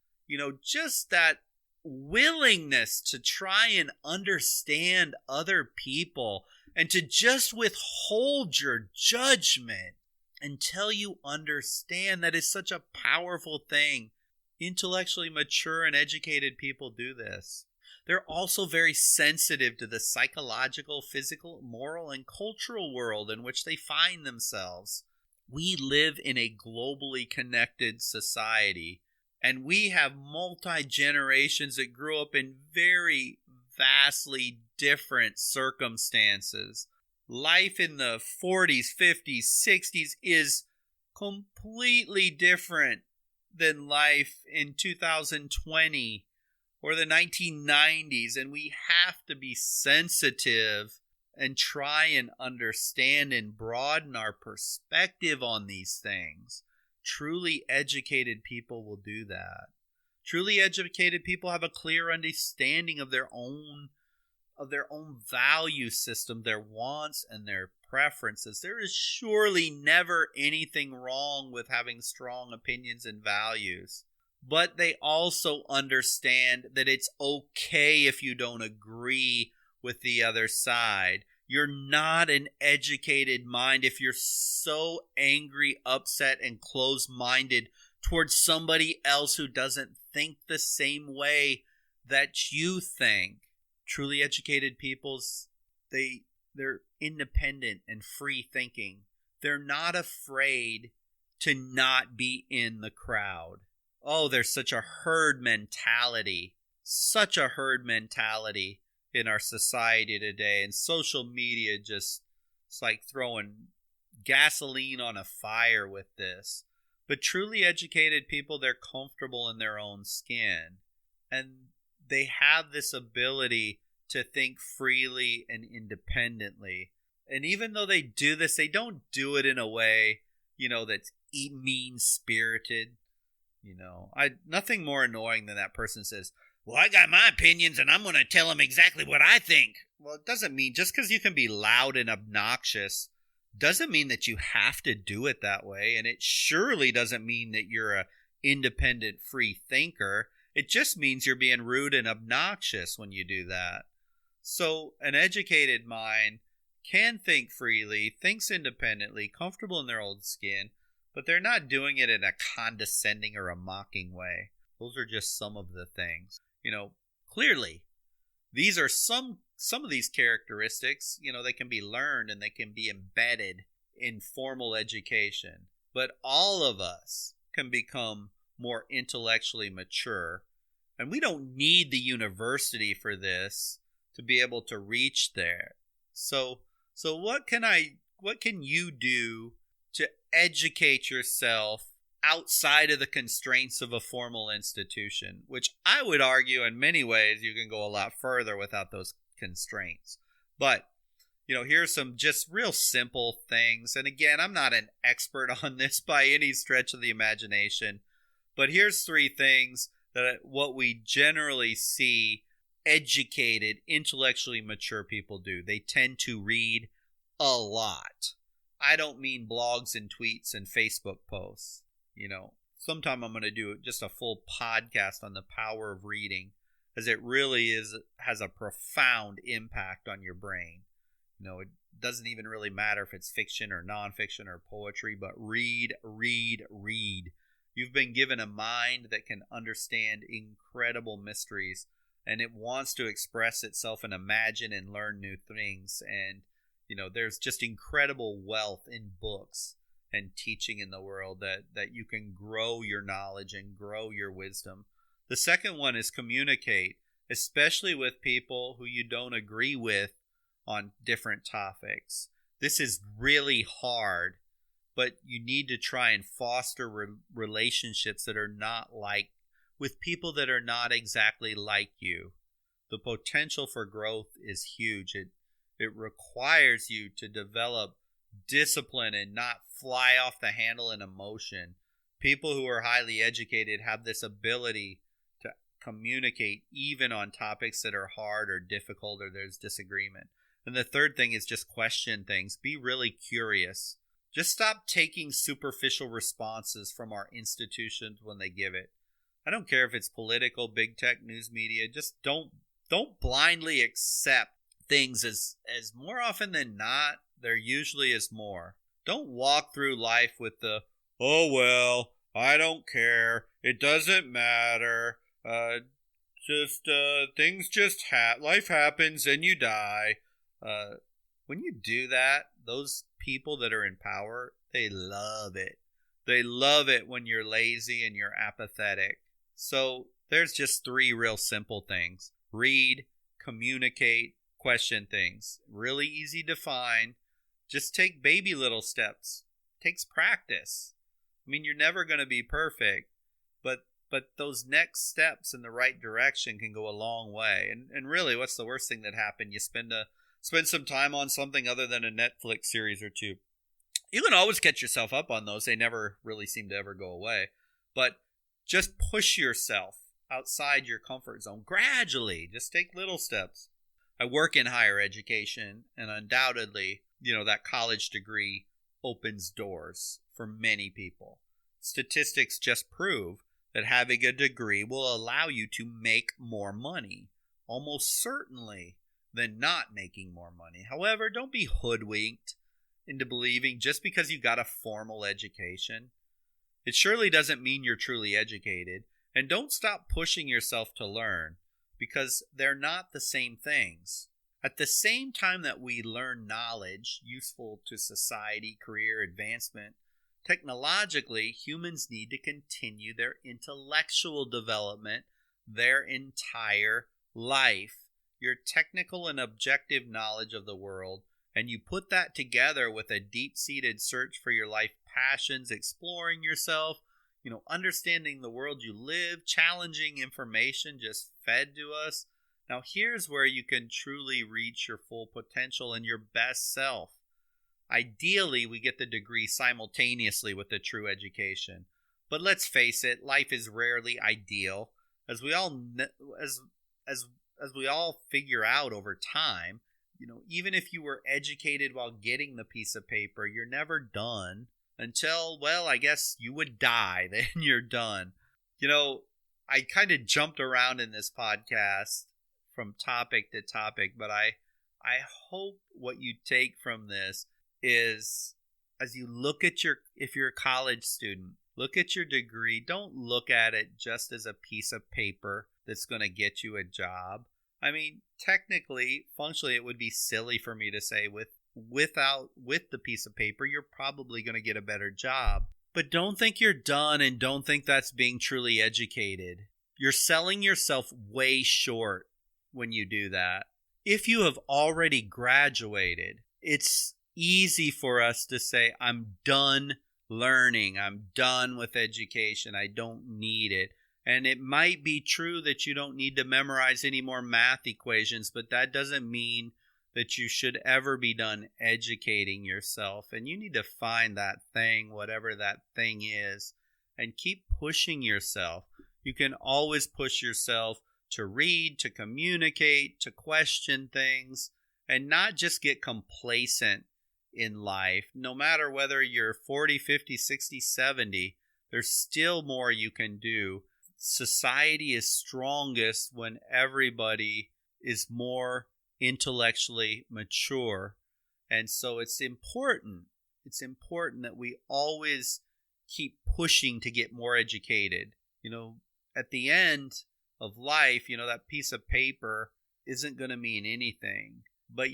[SPEAKER 1] just that willingness to try and understand other people and to just withhold your judgment until you understand, that is such a powerful thing. Intellectually mature and educated people do this. They're also very sensitive to the psychological, physical, moral, and cultural world in which they find themselves. We live in a globally connected society, and we have multi-generations that grew up in very vastly different circumstances. Life in the 40s, 50s, 60s is completely different than life in 2020 or the 1990s, and we have to be sensitive and try and understand and broaden our perspective on these things. Truly educated people will do that. Truly educated people have a clear understanding of their own value system, their wants and their preferences. There is surely never anything wrong with having strong opinions and values. But they also understand that it's okay if you don't agree with the other side. You're not an educated mind if you're so angry, upset, and closed-minded towards somebody else who doesn't think the same way that you think. Truly educated peoples, they're independent and free thinking. They're not afraid to not be in the crowd. Oh, there's such a herd mentality in our society today. And social media it's like throwing gasoline on a fire with this. But truly educated people, they're comfortable in their own skin. And they have this ability to think freely and independently. And even though they do this, they don't do it in a way, that's mean-spirited. Nothing more annoying than that person says, well, I got my opinions and I'm going to tell them exactly what I think. Well, it doesn't mean, just because you can be loud and obnoxious doesn't mean that you have to do it that way. And it surely doesn't mean that you're an independent free thinker. It just means you're being rude and obnoxious when you do that. So an educated mind can think freely, thinks independently, comfortable in their own skin, but they're not doing it in a condescending or a mocking way. Those are just some of the things. Clearly, these are some of these characteristics, they can be learned and they can be embedded in formal education. But all of us can become more intellectually mature. And we don't need the university for this to be able to reach there. So what can you do to educate yourself outside of the constraints of a formal institution, which I would argue in many ways you can go a lot further without those constraints. But, here's some just real simple things. And again, I'm not an expert on this by any stretch of the imagination, but here's 3 things that what we generally see educated, intellectually mature people do. They tend to read a lot. I don't mean blogs and tweets and Facebook posts. Sometime I'm going to do just a full podcast on the power of reading, as it really has a profound impact on your brain. It doesn't even really matter if it's fiction or nonfiction or poetry, but read. You've been given a mind that can understand incredible mysteries, and it wants to express itself and imagine and learn new things. And, there's just incredible wealth in books and teaching in the world that you can grow your knowledge and grow your wisdom. The second one is communicate, especially with people who you don't agree with on different topics. this is really hard, but you need to try and foster relationships that are not like, with people that are not exactly like you. The potential for growth is huge. It requires you to develop discipline and not fly off the handle in emotion. People who are highly educated have this ability to communicate even on topics that are hard or difficult or there's disagreement. And the third thing is just question things. Be really curious. Just stop taking superficial responses from our institutions when they give it. I don't care if it's political, big tech, news media. Just don't blindly accept things as more often than not, there usually is more. Don't walk through life with the, oh, well, I don't care. It doesn't matter. Life happens and you die. When you do that, those people that are in power, they love it. They love it when you're lazy and you're apathetic. So there's just 3 real simple things. Read, communicate, question things. Really easy to find. Just take baby little steps. It takes practice. I mean, you're never going to be perfect, but those next steps in the right direction can go a long way. And really, what's the worst thing that happened? You spend some time on something other than a Netflix series or 2. You can always catch yourself up on those. They never really seem to ever go away. But just push yourself outside your comfort zone gradually. Just take little steps. I work in higher education, and undoubtedly, that college degree opens doors for many people. Statistics just prove that having a degree will allow you to make more money, almost certainly, than not making more money. However, don't be hoodwinked into believing just because you got a formal education. It surely doesn't mean you're truly educated. And don't stop pushing yourself to learn, because they're not the same things. At the same time that we learn knowledge useful to society, career advancement, technologically, humans need to continue their intellectual development their entire life. Your technical and objective knowledge of the world, and you put that together with a deep-seated search for your life passions, exploring yourself, understanding the world you live, challenging information just fed to us. Now here's where you can truly reach your full potential and your best self. Ideally, we get the degree simultaneously with the true education. But let's face it, life is rarely ideal. As we all as we all figure out over time, even if you were educated while getting the piece of paper, you're never done until, well, I guess you would die. Then you're done. I kind of jumped around in this podcast from topic to topic, but I hope what you take from this is, as you look at if you're a college student, look at your degree. Don't look at it just as a piece of paper that's going to get you a job. I mean, technically, functionally, it would be silly for me to say with the piece of paper, you're probably going to get a better job. But don't think you're done, and don't think that's being truly educated. You're selling yourself way short when you do that. If you have already graduated, it's easy for us to say, I'm done learning. I'm done with education. I don't need it. And it might be true that you don't need to memorize any more math equations, but that doesn't mean that you should ever be done educating yourself. And you need to find that thing, whatever that thing is, and keep pushing yourself. You can always push yourself to read, to communicate, to question things, and not just get complacent in life. No matter whether you're 40, 50, 60, 70, there's still more you can do. Society is strongest when everybody is more intellectually mature. And so it's important that we always keep pushing to get more educated. At the end of life, that piece of paper isn't going to mean anything. But,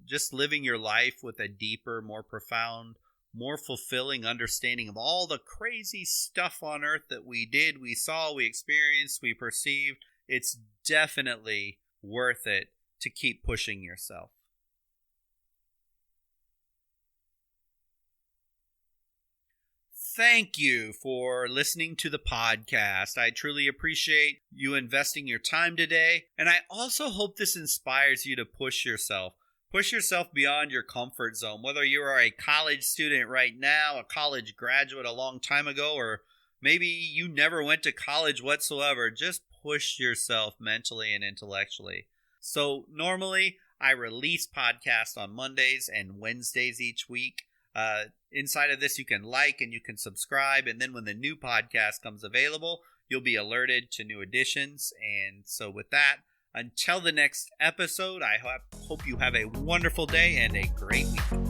[SPEAKER 1] just living your life with a deeper, more profound, more fulfilling understanding of all the crazy stuff on earth that we did, we saw, we experienced, we perceived, it's definitely worth it to keep pushing yourself. thank you for listening to the podcast. I truly appreciate you investing your time today. And I also hope this inspires you to push yourself. Push yourself beyond your comfort zone, whether you are a college student right now, a college graduate a long time ago, or maybe you never went to college whatsoever. Just push yourself mentally and intellectually. So normally I release podcasts on Mondays and Wednesdays each week. Inside of this, you can like and you can subscribe. And then when the new podcast comes available, you'll be alerted to new editions. And so with that, until the next episode, I hope you have a wonderful day and a great week.